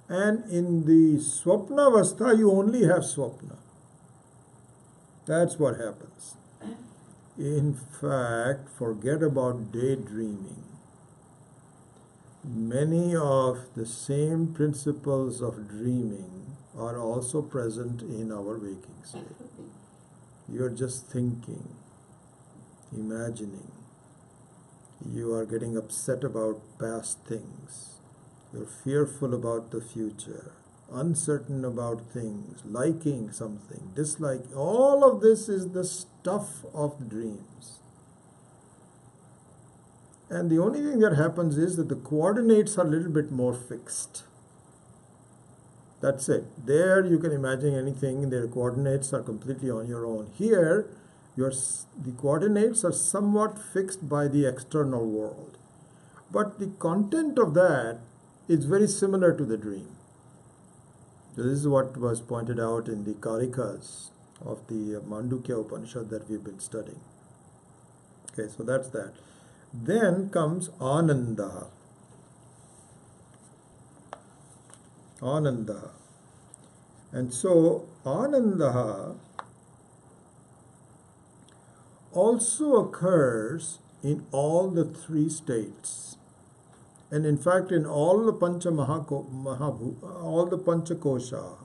And in the Swapna Avastha, you only have Swapna. That's what happens. In fact, forget about daydreaming. Many of the same principles of dreaming are also present in our waking state. You're just thinking, imagining. You are getting upset about past things. You're fearful about the future, uncertain about things, liking something, disliking. All of this is the stuff of dreams. And the only thing that happens is that the coordinates are a little bit more fixed. That's it. There you can imagine anything. Their coordinates are completely on your own. Here, the coordinates are somewhat fixed by the external world. But the content of that is very similar to the dream. So this is what was pointed out in the Karikas of the Mandukya Upanishad that we've been studying. Okay, so that's that. Then comes Ananda. Ananda. And so Ananda also occurs in all the three states. And in fact, in all the all the Panchakosha,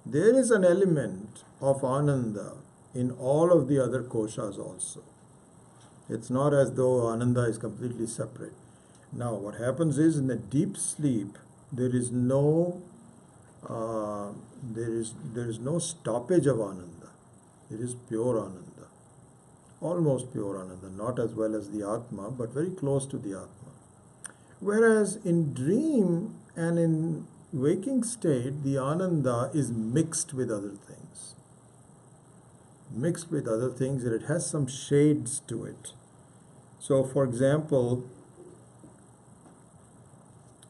there is an element of Ananda in all of the other koshas also. It's not as though Ananda is completely separate. Now, what happens is in the deep sleep, there is no stoppage of Ananda. It is pure Ananda, almost pure Ananda, not as well as the Atma, but very close to the Atma. Whereas in dream and in waking state, the Ananda is mixed with other things. Mixed with other things, and it has some shades to it. So, for example,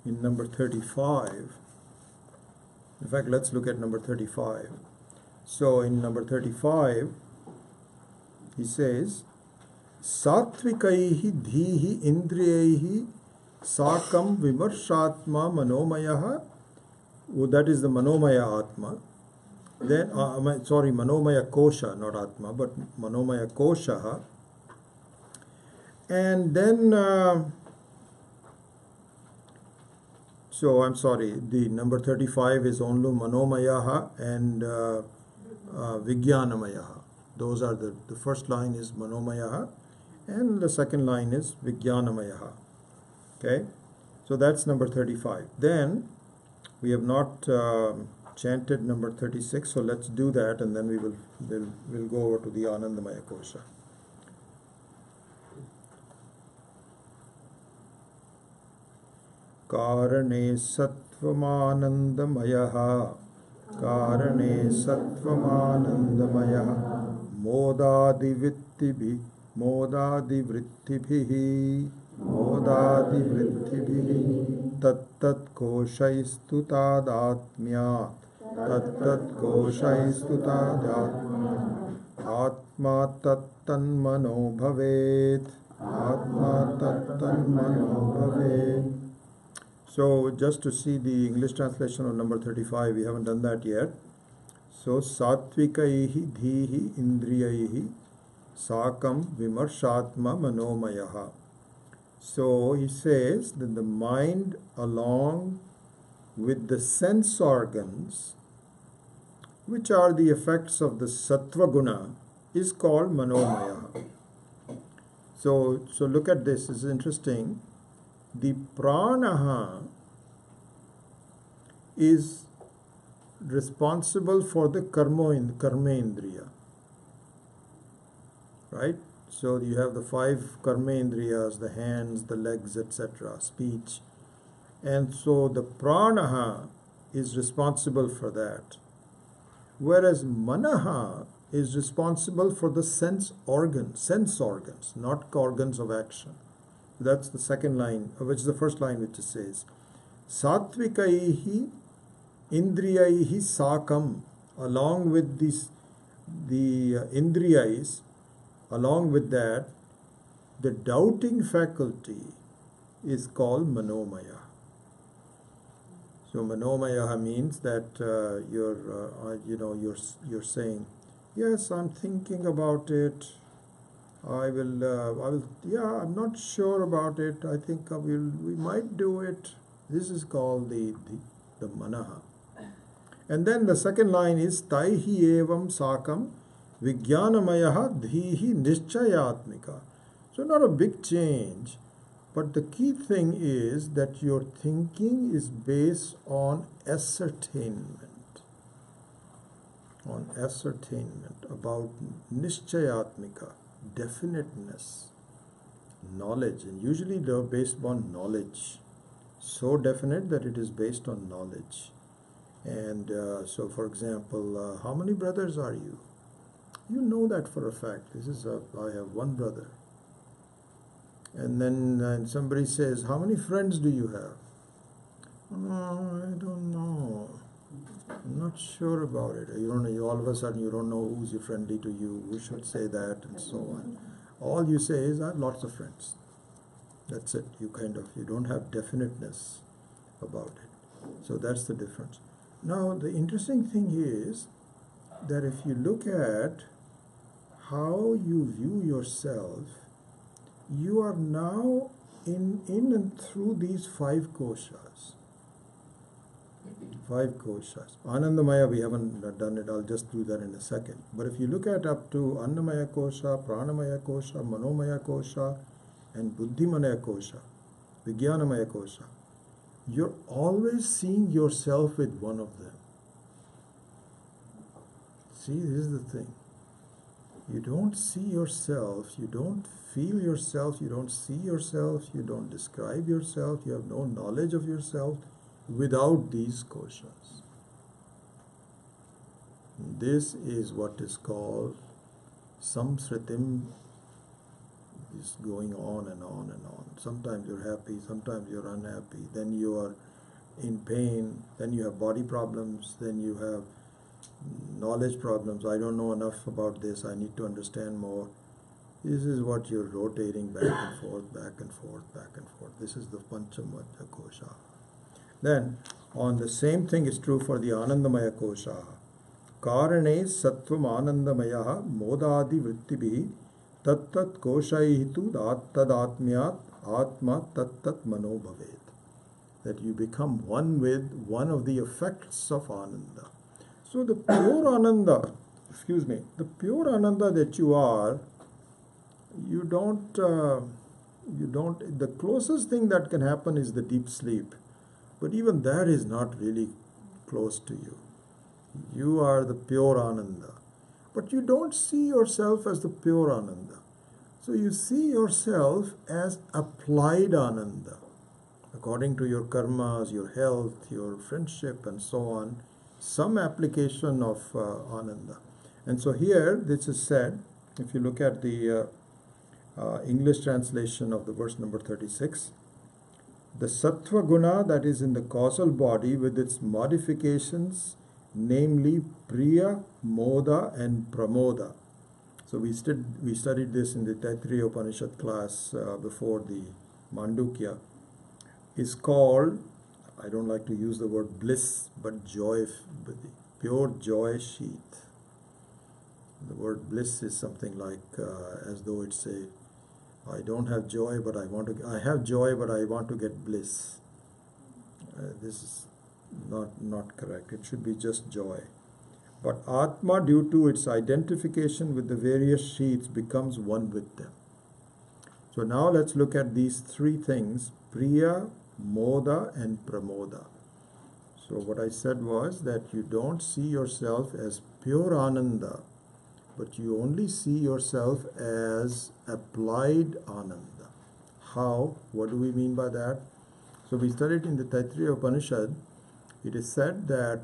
in number 35, in fact, let's look at number 35. So, in number 35, he says, Satvikaihi dhihi indriyaihi sakam vimarshatma manomayaha. That is the manomaya atma. Then, manomaya kosha, not atma, but manomaya kosha. And then, the number 35 is only manomayaha and vijnanamayaha. Those are the first line is manomayaha and the second line is vijnanamayaha. Okay, so that's number 35. Then we have not chanted number 36, so let's do that, and then we'll go over to the Anandamaya Kosha. Karane sattvamanandamayaha, Karane sattvamanandamayaha, modadivrittibhihi, tattat koshaistu tadatmyat, atma tattanmano bhavet, So just to see the English translation of number 35, we haven't done that yet. So satvikaihi dhihi indriyaihi sakam vimarshatma manomayaha. So he says that the mind along with the sense organs, which are the effects of the sattva guna, is called manomaya. So look at this, it's interesting. The pranaha is responsible for the karma indriya, right? So you have the 5 karma indriyas, the hands, the legs, etc., speech. And so the pranaha is responsible for that. Whereas manaha is responsible for the sense organs, not organs of action. That's the second line, which is the first line, which it says, Satvikaihi indriyaihi sakam, along with the indriyais, along with that, the doubting faculty is called manomaya. So manomaya means that you're saying, yes, I'm thinking about it. I'm not sure about it. I think we might do it. This is called the manaha. And then the second line is taihi evam sakam vijnanamayaha dhihi nischayatmika. So not a big change, but the key thing is that your thinking is based on ascertainment about nischayatmika, definiteness, knowledge, and usually they're based on knowledge, so definite that it is based on knowledge. And so, for example, how many brothers are you? You know that for a fact. I have one brother. And then somebody says, how many friends do you have? Oh, I don't know. I'm not sure about it. You don't know, all of a sudden you don't know who's friendly to you, who should say that, and so on. All you say is, I have lots of friends. That's it. You don't have definiteness about it. So that's the difference. Now, the interesting thing is that if you look at how you view yourself, you are now in and through these five koshas. Five koshas. Anandamaya, we haven't done it. I'll just do that in a second. But if you look at up to Annamaya kosha, Pranamaya kosha, Manomaya kosha, and Buddhimanaya kosha, Vijnanamaya kosha, you're always seeing yourself with one of them. See, this is the thing. You don't see yourself, you don't feel yourself, you don't see yourself, you don't describe yourself, you have no knowledge of yourself without these koshas. This is what is called samsritim, is going on and on and on. Sometimes you're happy, sometimes you're unhappy, then you are in pain, then you have body problems, then you have knowledge problems. I don't know enough about this, I need to understand more. This is what you're rotating back and forth, back and forth, back and forth. This is the Panchamaya kosha. Then, on the same thing is true for the Anandamaya kosha. Karane sattvam anandamaya modadi vrittibhi tattat koshaihitu tadatmyat atma tattat mano bhavet. That you become one with one of the effects of Ananda. So the pure Ananda, the pure Ananda that you are, the closest thing that can happen is the deep sleep. But even that is not really close to you. You are the pure Ananda. But you don't see yourself as the pure Ananda. So you see yourself as applied Ananda. According to your karmas, your health, your friendship, and so on, some application of Ananda. And so here, this is said, if you look at the English translation of the verse number 36, the sattva guna that is in the causal body with its modifications, namely priya, moda, and pramoda. So we studied this in the Taittiriya Upanishad class before the Mandukya, is called, I don't like to use the word bliss, but joy, pure joy sheath. The word bliss is something like as though it's I don't have joy, but I have joy, but I want to get bliss. This is not correct. It should be just joy. But Atma, due to its identification with the various sheaths, becomes one with them. So now let's look at these three things, Priya, Moda, and Pramoda. So what I said was that you don't see yourself as pure Ananda, but you only see yourself as applied Ananda. How? What do we mean by that? So we studied in the Taittiriya Upanishad, it is said that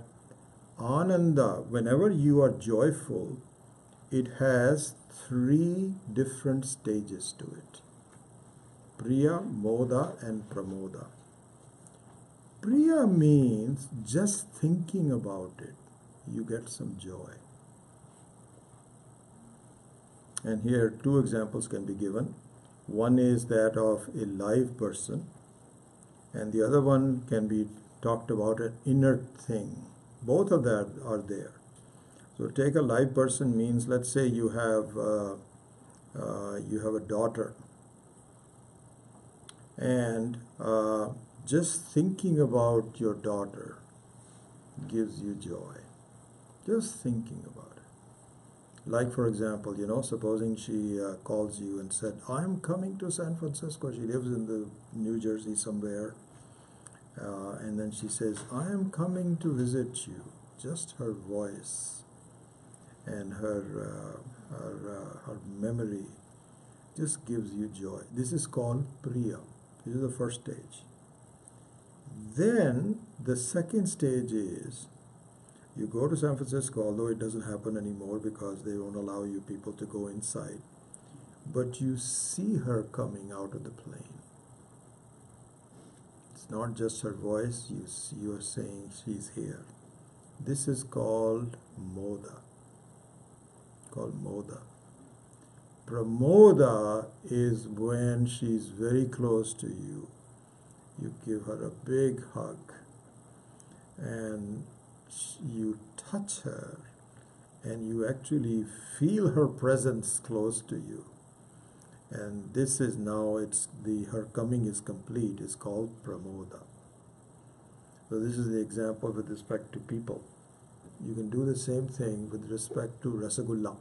Ananda, whenever you are joyful, it has three different stages to it. Priya, Moda, and Pramoda. Priya means just thinking about it, you get some joy. And here two examples can be given. One is that of a live person, and the other one can be talked about an inert thing. Both of that are there. So take a live person means, let's say you have a daughter, and just thinking about your daughter gives you joy. Just thinking about it. Like, for example, supposing she calls you and said, I'm coming to San Francisco. She lives in the New Jersey somewhere. And then she says, I am coming to visit you. Just her voice and her memory just gives you joy. This is called Priya. This is the first stage. Then the second stage is You go to San Francisco, although it doesn't happen anymore because they won't allow you people to go inside, but you see her coming out of the plane. It's not just her voice, you are saying she's here. This is called moda. Called moda. Pramoda is when she's very close to you. You give her a big hug and you touch her and you actually feel her presence close to you. And this is now, her coming is complete. It's called pramoda. So this is the example with respect to people. You can do the same thing with respect to rasagulla.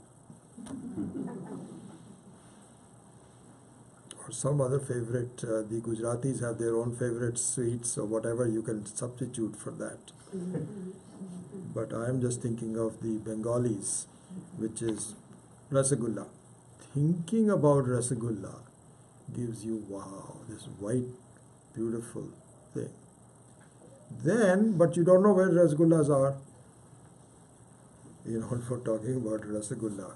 Or some other favorite, the Gujaratis have their own favorite sweets or whatever, you can substitute for that. But I am just thinking of the Bengalis, which is rasagulla. Thinking about rasagulla gives you, wow, this white, beautiful thing. Then, but you don't know where rasagullas are. You know, for talking about rasagulla,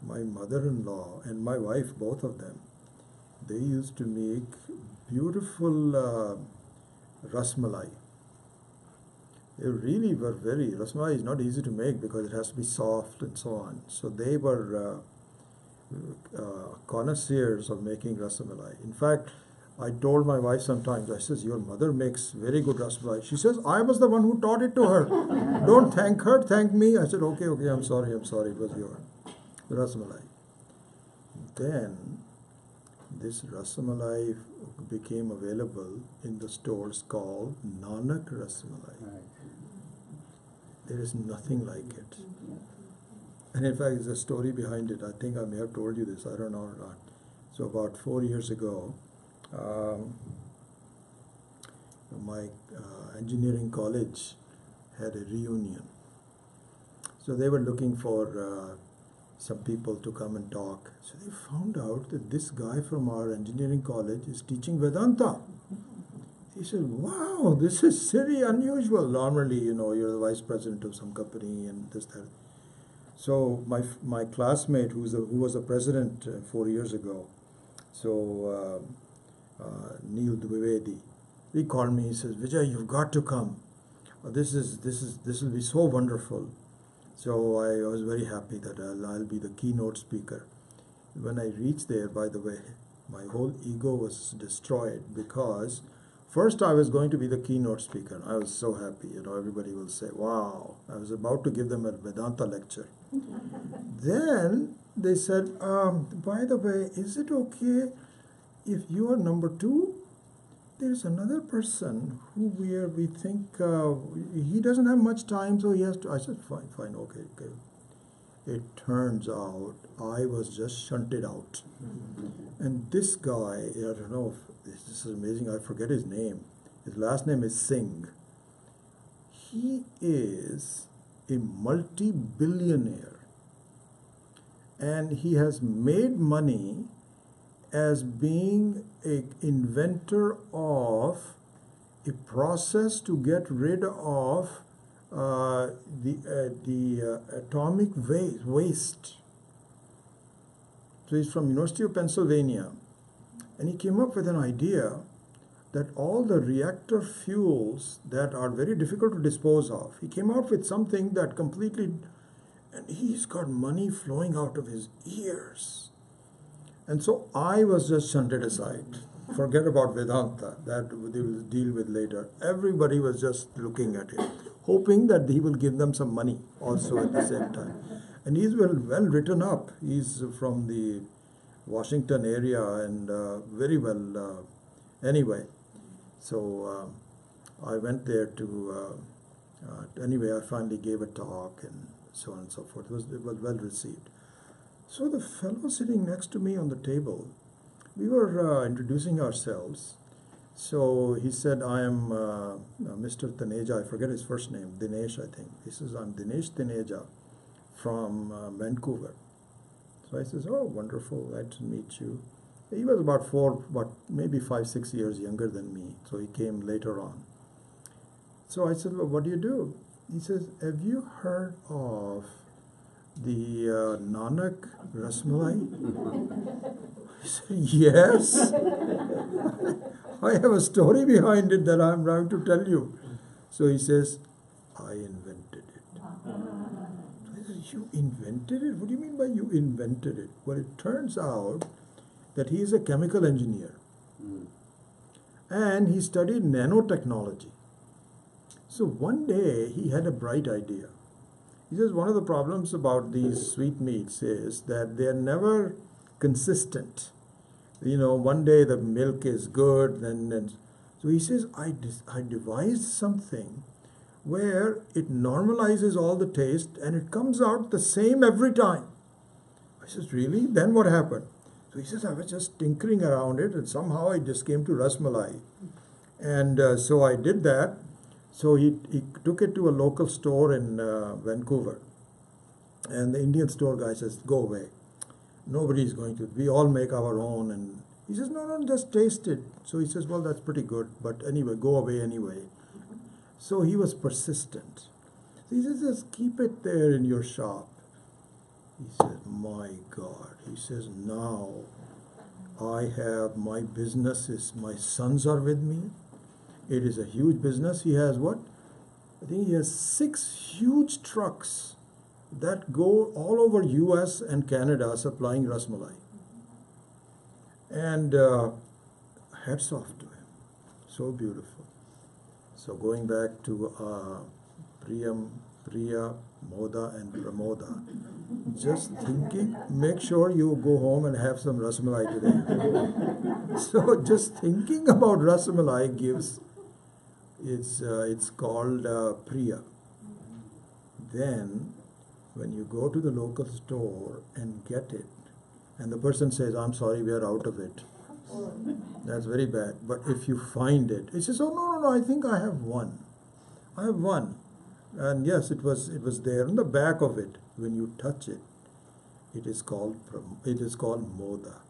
my mother-in-law and my wife, both of them, they used to make beautiful rasmalai. They really were rasmalai is not easy to make because it has to be soft and so on. So they were connoisseurs of making rasmalai. In fact, I told my wife sometimes, I says, your mother makes very good rasmalai. She says, I was the one who taught it to her. Don't thank her, thank me. I said, okay, I'm sorry, it was your rasmalai. Then this rasmalai became available in the stores called Nanak Rasmalai. Right. There is nothing like it. And in fact, there's a story behind it. I think I may have told you this, I don't know or not. So about 4 years ago, my engineering college had a reunion. So they were looking for some people to come and talk. So they found out that this guy from our engineering college is teaching Vedanta. He said, wow, this is very unusual. Normally, you know, you're the vice president of some company and this, that. So my classmate, who was a president 4 years ago, so Neil Dwivedi, he called me. He says, Vijay, you've got to come. This will be so wonderful. So I was very happy that I'll be the keynote speaker. When I reached there, by the way, my whole ego was destroyed because first I was going to be the keynote speaker. I was so happy, you know, everybody will say, wow. I was about to give them a Vedanta lecture. Then they said, by the way, is it okay if you are number 2? There's another person who we think he doesn't have much time, so he has to. I said, fine, okay. It turns out I was just shunted out. And this guy, I don't know, this is amazing, I forget his name. His last name is Singh. He is a multi-billionaire. And he has made money as being an inventor of a process to get rid of the atomic waste. So he's from University of Pennsylvania, and he came up with an idea that all the reactor fuels that are very difficult to dispose of, he came out with something that completely, and he's got money flowing out of his ears. And so I was just shunted aside. Forget about Vedanta, that they will deal with later. Everybody was just looking at him, hoping that he will give them some money also at the same time. And he's well written up. He's from the Washington area and very well. Anyway, so I went there to, anyway, I finally gave a talk and so on and so forth. It was well received. So the fellow sitting next to me on the table, we were introducing ourselves. So he said, I am Mr. Taneja, I forget his first name, Dinesh, I think. He says, I'm Dinesh Taneja from Vancouver. So I says, oh, wonderful, glad to meet you. He was about maybe 5-6 years younger than me. So he came later on. So I said, well, what do you do? he says, have you heard of the Nanak Rasmalai? I said, yes. I have a story behind it that I'm trying to tell you. So he says, I invented it. I said, you invented it? What do you mean by you invented it? Well, it turns out that he is a chemical engineer. And he studied nanotechnology. So one day he had a bright idea. He says one of the problems about these sweetmeats is that they are never consistent. You know, one day the milk is good, then so he says, I devised something where it normalizes all the taste and it comes out the same every time. I says, really? Then what happened? So he says, I was just tinkering around it and somehow I just came to Rasmalai. And so I did that. So he took it to a local store in Vancouver. And the Indian store guy says, go away. Nobody's going to. We all make our own. And he says, no, just taste it. So he says, well, that's pretty good. But anyway, go away anyway. So he was persistent. So he says, just keep it there in your shop. He says, my God. He says, now I have my businesses. My sons are with me. It is a huge business. He has what? I think he has 6 huge trucks that go all over US and Canada supplying Rasmalai. And hats off to him. So beautiful. So going back to Priya, Moda and Pramoda, just thinking, make sure you go home and have some Rasmalai today. So just thinking about Rasmalai gives, it's called Priya. Then when you go to the local store and get it, and the person says, I'm sorry, we are out of it. That's very bad. But if you find it, he says, oh, no, I think I have one. I have one. And yes, it was there on the back of it. When you touch it, it is called Moda.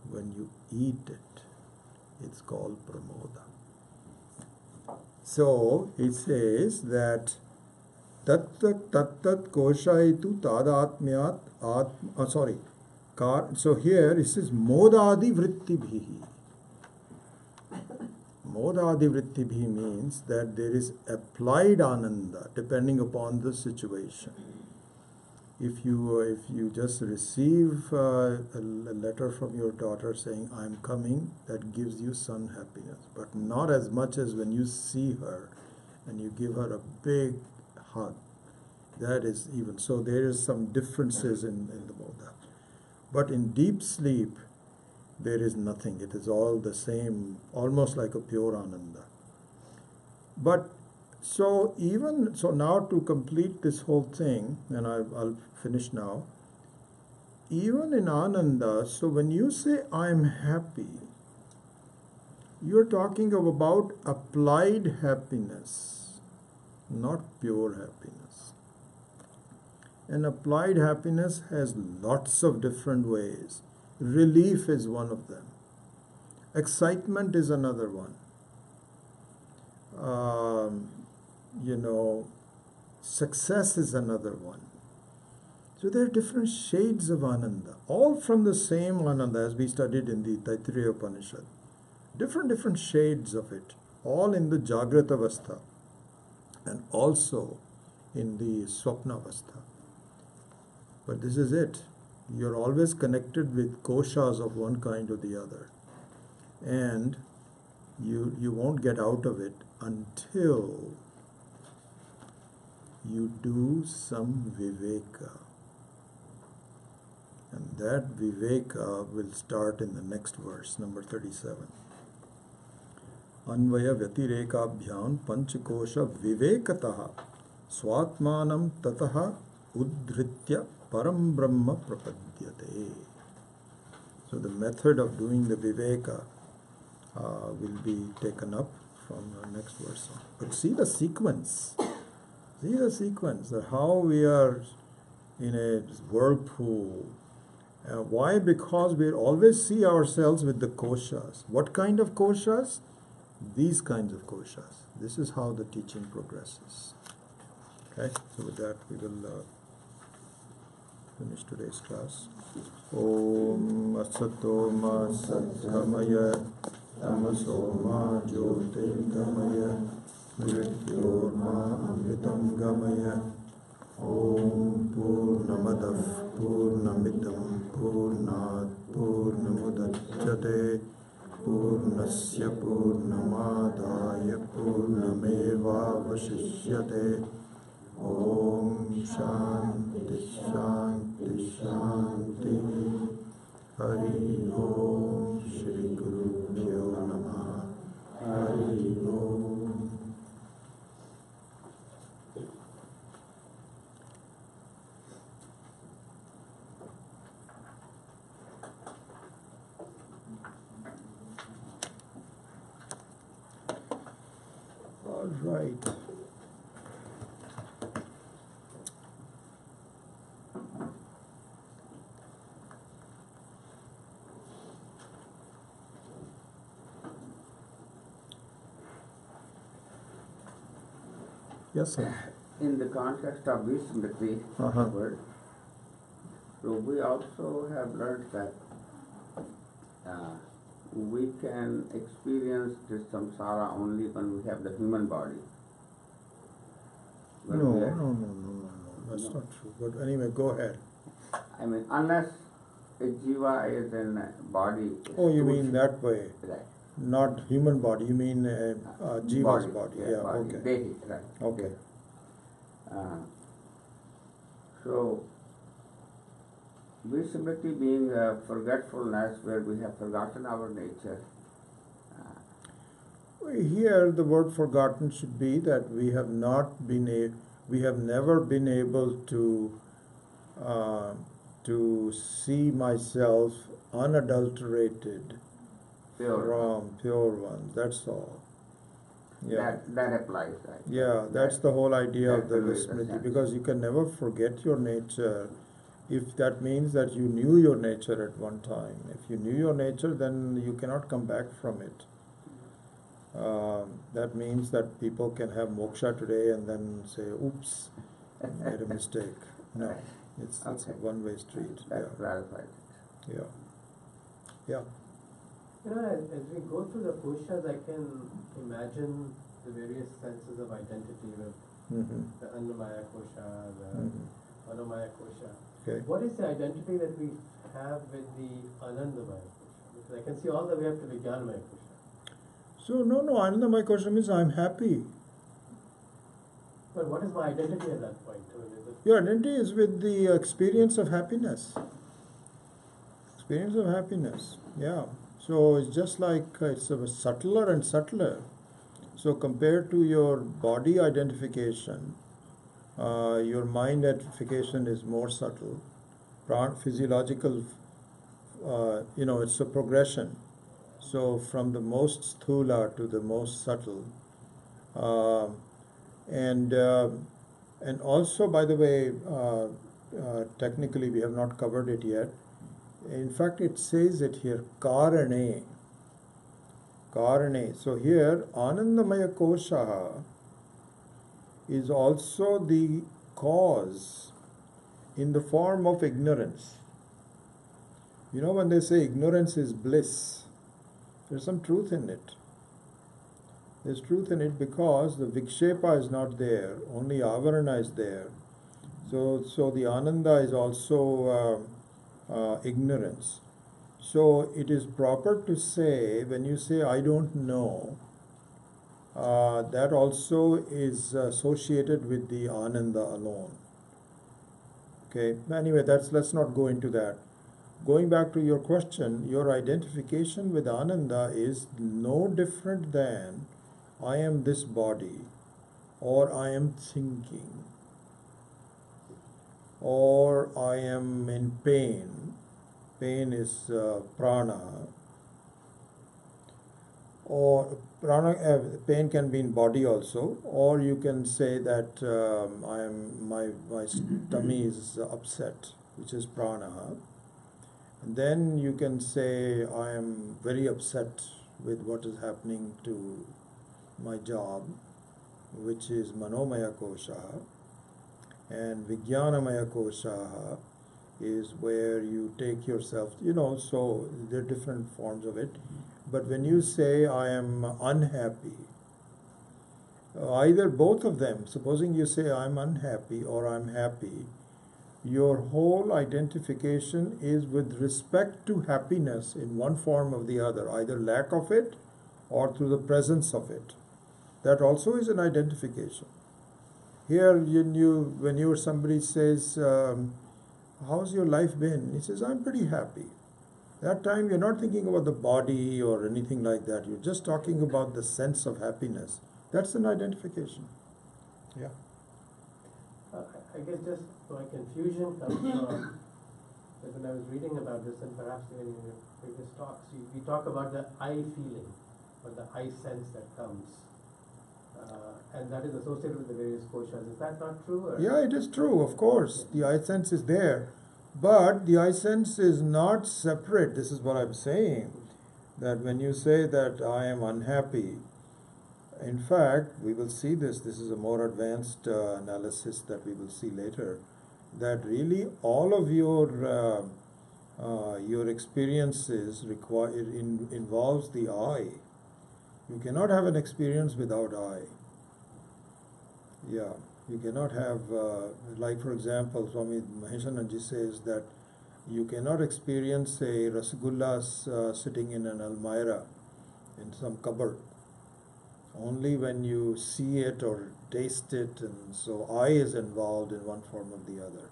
When you eat it, it's called Pramoda. So it says that tat koshaitu tadatmyat so here it says modadi vrittibhihi. Modadi vrittibhi means that there is applied ananda depending upon the situation. If you just receive a letter from your daughter saying, I'm coming, that gives you some happiness. But not as much as when you see her and you give her a big hug. That is even. So there is some differences in the moda. But in deep sleep, there is nothing. It is all the same, almost like a pure ananda. But so now to complete this whole thing, and I'll finish now. Even in ananda, so when you say I'm happy, you're talking about applied happiness, not pure happiness. And applied happiness has lots of different ways. Relief is one of them. Excitement is another one. Success is another one. So there are different shades of ananda, all from the same ananda as we studied in the Taittiriya Upanishad. Different shades of it, all in the Jagrata Avastha and also in the Swapna Avastha. But this is it. You're always connected with koshas of one kind or the other. And you won't get out of it until you do some viveka. And that viveka will start in the next verse, number 37. Anvaya vyatirekabhyam panchakosha vivekataha swatmanam tataha udhritya param brahma prapadyate. So the method of doing the viveka will be taken up from the next verse. But see the sequence. See the sequence of how we are in a whirlpool. Why? Because we always see ourselves with the koshas. What kind of koshas? These kinds of koshas. This is how the teaching progresses. Okay, so with that we will finish today's class. Om Asato Ma Satgamaya Tamaso Ma Jyotirgamaya Mrityorma Amritam Gamaya. Om Purnamadav Purnamidam Purnat Purnamudachyate Purnasya Purnamadaya Purnameva Vashishyate. Om Shanti Shanti Shanti. Hari Om Shri Guru Pyo Namaha. Hari Om. All right. Yes, sir. In the context of Vismriti word, so we also have learned that we can experience this samsara only when we have the human body. When No, we no, are- no, no, no, no. That's not true. But anyway, go ahead. I mean, unless a jiva is in a body. Oh, you mean that way? Right. Not human body. You mean Jiva's body. Yeah, Yeah. body. Okay. Dehi, right. Okay. So, Vismriti being a forgetfulness where we have forgotten our nature. Here, the word "forgotten" should be that we have not been we have never been able to see myself unadulterated Pure. from pure ones. That's all. Yeah. That applies, right? Yeah, that's the whole idea of the that conveys the Vismriti, sense. because you can never forget your nature if that means that you knew your nature at one time. If you knew your nature, then you cannot come back from it. That means that people can have moksha today and then say, oops, I made a mistake. No, it's a Okay. one-way street. That clarifies it. Yeah. Yeah. You know, as we go through the koshas, I can imagine the various senses of identity with Mm-hmm. the Annamaya kosha, the Mm-hmm. Manomaya kosha. Okay. What is the identity that we have with the Anandamaya kosha? Because I can see all the way up to Vijnanamaya kosha. So, no, Anandamaya kosha means I'm happy. But what is my identity at that point? I mean, is it Your identity is with the experience of happiness. Experience of happiness, yeah. So it's just like it's a subtler and subtler. So compared to your body identification, your mind identification is more subtle. Physiological, it's a progression. So from the most sthula to the most subtle. And also, by the way, technically we have not covered it yet. In fact, it says it here, karane. Karane. So here, Anandamaya kosha is also the cause in the form of ignorance. You know, when they say ignorance is bliss, there's some truth in it. There's truth in it because the vikshepa is not there, only avarana is there. So the ananda is also ignorance. So it is proper to say, when you say I don't know, that also is associated with the ananda alone. Okay, anyway, let's not go into that. Going back to your question, your identification with ananda is no different than I am this body, or I am thinking, or I am in pain. Pain is prana. Or pain can be in body also, or you can say that my tummy is upset, which is prana. And then you can say I am very upset with what is happening to my job, which is manomaya kosha. and Vijnanamaya Koshaha is where you take yourself, so there are different forms of it. But when you say, I am unhappy, either both of them, supposing you say, I'm unhappy or I'm happy, your whole identification is with respect to happiness in one form or the other, either lack of it or through the presence of it. That also is an identification. Here, when somebody says, how's your life been? He says, I'm pretty happy. That time you're not thinking about the body or anything like that. You're just talking about the sense of happiness. That's an identification. Yeah. I guess just my confusion comes from that when I was reading about this, and perhaps even in your previous talks, we talk about the I feeling or the I sense that comes, and that is associated with the various koshas. Is that not true? Or? Yeah, it is true, of course. The I sense is there. But the I sense is not separate. This is what I'm saying. That when you say that I am unhappy, in fact, we will see this. This is a more advanced analysis that we will see later. That really all of your experiences involves the I. You cannot have an experience without I. Yeah, you cannot have, like for example, Swami Maheshananji says that you cannot experience a rasgulla sitting in an almirah in some cupboard. Only when you see it or taste it, and so I is involved in one form or the other.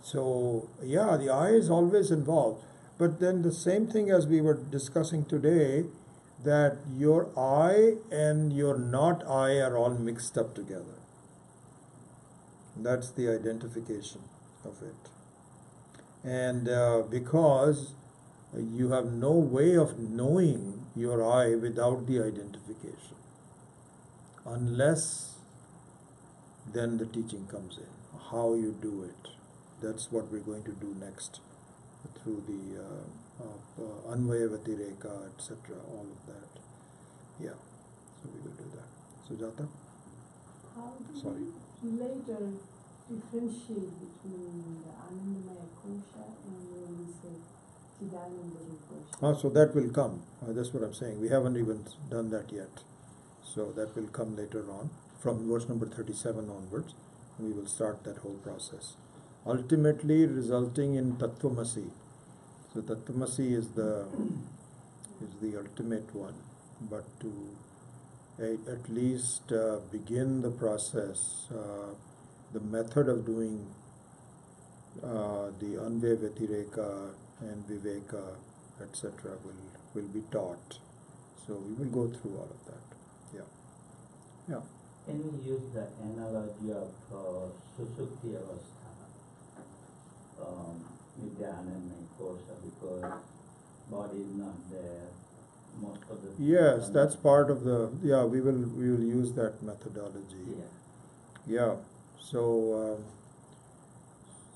So yeah, the I is always involved. But then the same thing as we were discussing today, that your I and your not I are all mixed up together. That's the identification of it. And because you have no way of knowing your I without the identification, unless then the teaching comes in, how you do it. That's what we're going to do next through the Anvaya Vatireka, etc., all of that. Yeah, so we will do that. Sujata? How do Sorry. you later differentiate between the Anandamaya Kosha and when we say Chidanandamaya Kosha? So that will come. That's what I'm saying. We haven't even done that yet. So that will come later on. From verse number 37 onwards, we will start that whole process. Ultimately resulting in Tattvamasi. So Tattvamasi is the ultimate one. But to at least begin the process, the method of doing the Anvaya Vatireka and Viveka, etc. will be taught. So we will go through all of that. Yeah. Yeah. Can we use the analogy of Susukti Avastha with the Anandamaya Kosha, because body is not there most of the time? Yes, that's part of the, we will use that methodology. Yeah. Yeah. So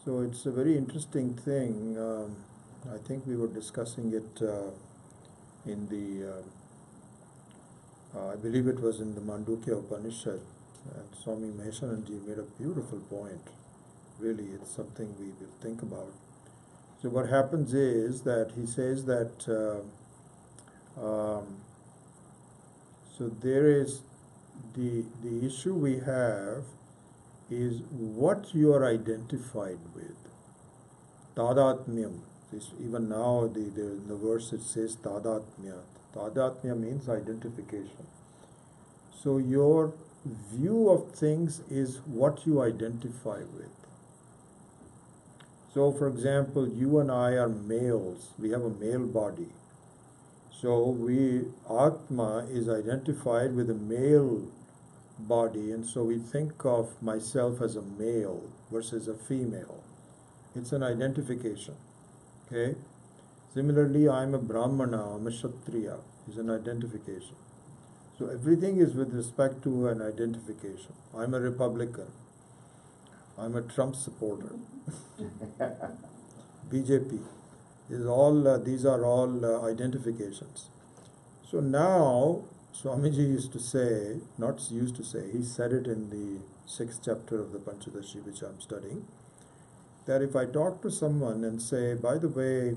it's a very interesting thing. I think we were discussing it in the I believe it was in the Mandukya Upanishad, and Swami Maheshananji made a beautiful point. Really, it's something we will think about. So what happens is that he says that so there is the issue we have is what you are identified with. Tadatmyam. Even now the verse it says tadatmya. Tadatmya means identification. So your view of things is what you identify with. So for example, you and I are males. We have a male body. So Atma is identified with a male body, and so we think of myself as a male versus a female. It's an identification. Okay? Similarly, I'm a Brahmana, I'm a Kshatriya, is an identification. So everything is with respect to an identification. I'm a Republican. I'm a Trump supporter. BJP. These are all identifications. So now, Swamiji used to say, not used to say, he said it in 6th chapter of the Pancadasi, which I'm studying, that if I talk to someone and say, by the way,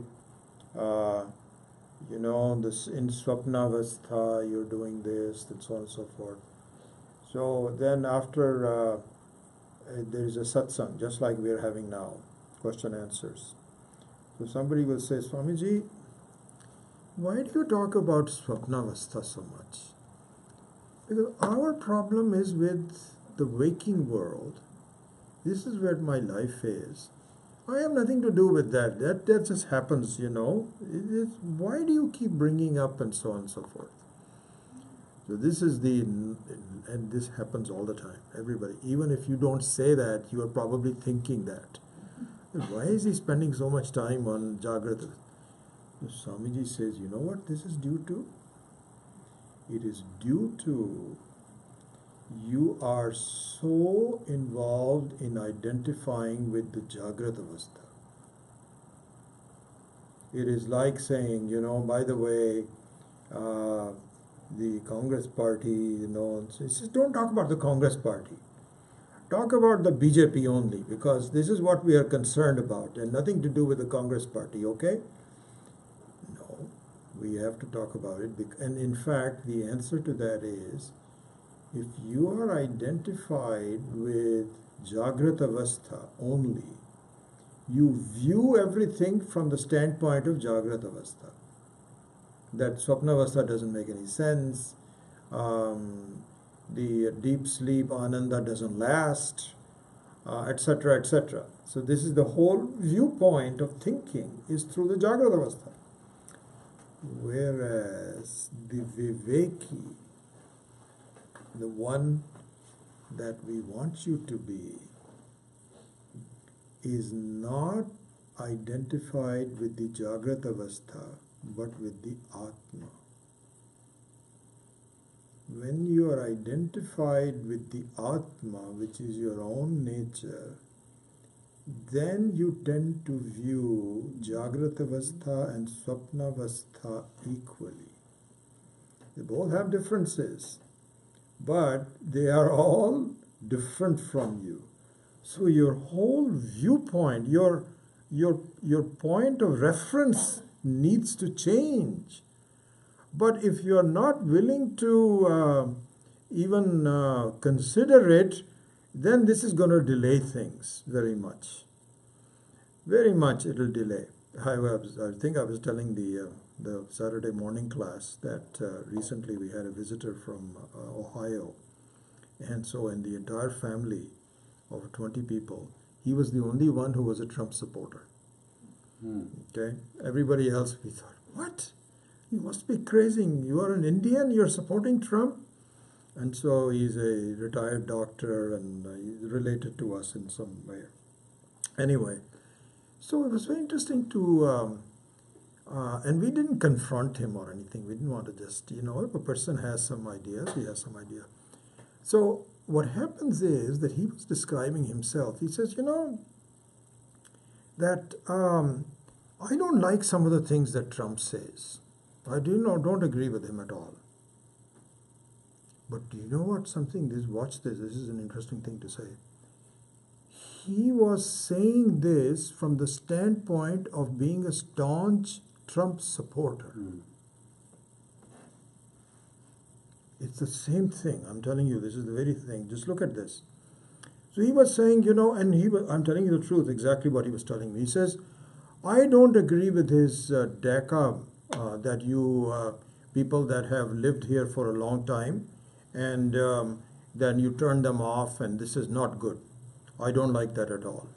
this in Swapnavastha, you're doing this, and so on and so forth. So then after there is a satsang, just like we are having now, question answers. So somebody will say, Swamiji, why do you talk about Swapnavastha so much? Because our problem is with the waking world. This is where my life is. I have nothing to do with that. That just happens, why do you keep bringing up and so on and so forth? So this is and this happens all the time. Everybody, even if you don't say that, you are probably thinking that. Why is he spending so much time on Jagrata? So Swamiji says, you know what this is due to? It is due to you are so involved in identifying with the Jagrata Avastha. It is like saying, by the way, the Congress party, it says, don't talk about the Congress party. Talk about the BJP only, because this is what we are concerned about and nothing to do with the Congress party, okay? No, we have to talk about it. And in fact, the answer to that is, if you are identified with Jagrata Avastha only, you view everything from the standpoint of Jagrata Avastha. That Swapna Avastha doesn't make any sense, the deep sleep Ananda doesn't last, etc., etc. So this is the whole viewpoint of thinking is through the Jagrata Avastha. Whereas the Viveki, the one that we want you to be, is not identified with the Jagrata Avastha, but with the Atma. When you are identified with the Atma, which is your own nature, then you tend to view Jagrata Avastha and Swapna Avastha equally. They both have differences, but they are all different from you. So your whole viewpoint, your point of reference needs to change. But if you are not willing to even consider it, then this is going to delay things very much. Very much it will delay. I think I was telling the Saturday morning class that recently we had a visitor from Ohio. And so in the entire family of 20 people, he was the only one who was a Trump supporter. Okay? Everybody else, we thought, what? You must be crazy. You are an Indian, you're supporting Trump? And so he's a retired doctor and he's related to us in some way. Anyway, so it was very interesting to, and we didn't confront him or anything. We didn't want to just, if a person has some ideas, he has some idea. So what happens is that he was describing himself. He says, that I don't like some of the things that Trump says. I don't agree with him at all. But do you know what? Watch this. This is an interesting thing to say. He was saying this from the standpoint of being a staunch Trump supporter. It's the same thing. I'm telling you, this is the very thing. Just look at this. So he was saying, and I'm telling you the truth, exactly what he was telling me. He says, I don't agree with his DACA, that you people that have lived here for a long time, and then you turn them off, and this is not good. I don't like that at all.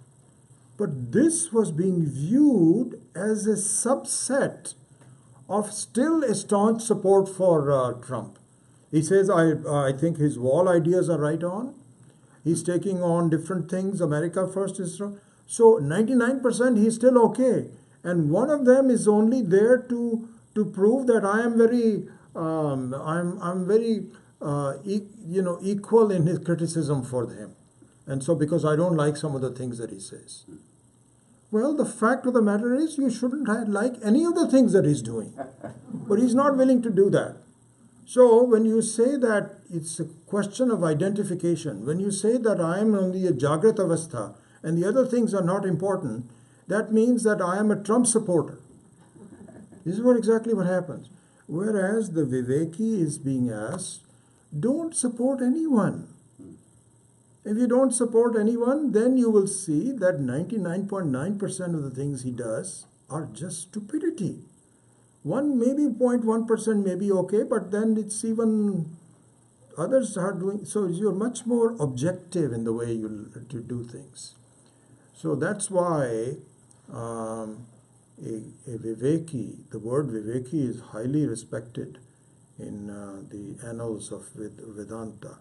But this was being viewed as a subset of still a staunch support for Trump. He says, I think his wall ideas are right on. He's taking on different things. America first is strong. So 99% he's still okay. And one of them is only there to prove that I am very, I'm very, equal in his criticism for him. And so because I don't like some of the things that he says. Well, the fact of the matter is you shouldn't like any of the things that he's doing. But he's not willing to do that. So when you say that it's a question of identification, when you say that I am only a Jagrat Avastha and the other things are not important, that means that I am a Trump supporter. This is exactly what happens. Whereas the Viveki is being asked, don't support anyone. If you don't support anyone, then you will see that 99.9% of the things he does are just stupidity. Maybe 0.1% may be okay, but then it's even others are doing, so you're much more objective in the way you to do things. So that's why a Viveki, the word Viveki is highly respected in the annals of Vedanta.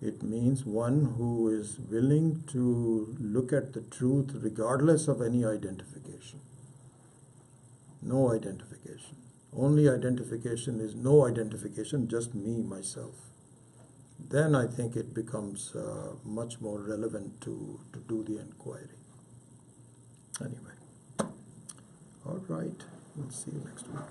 It means one who is willing to look at the truth regardless of any identification. No identification. Only identification is no identification, just me, myself. Then I think it becomes much more relevant to do the inquiry. Anyway. All right. We'll see you next week.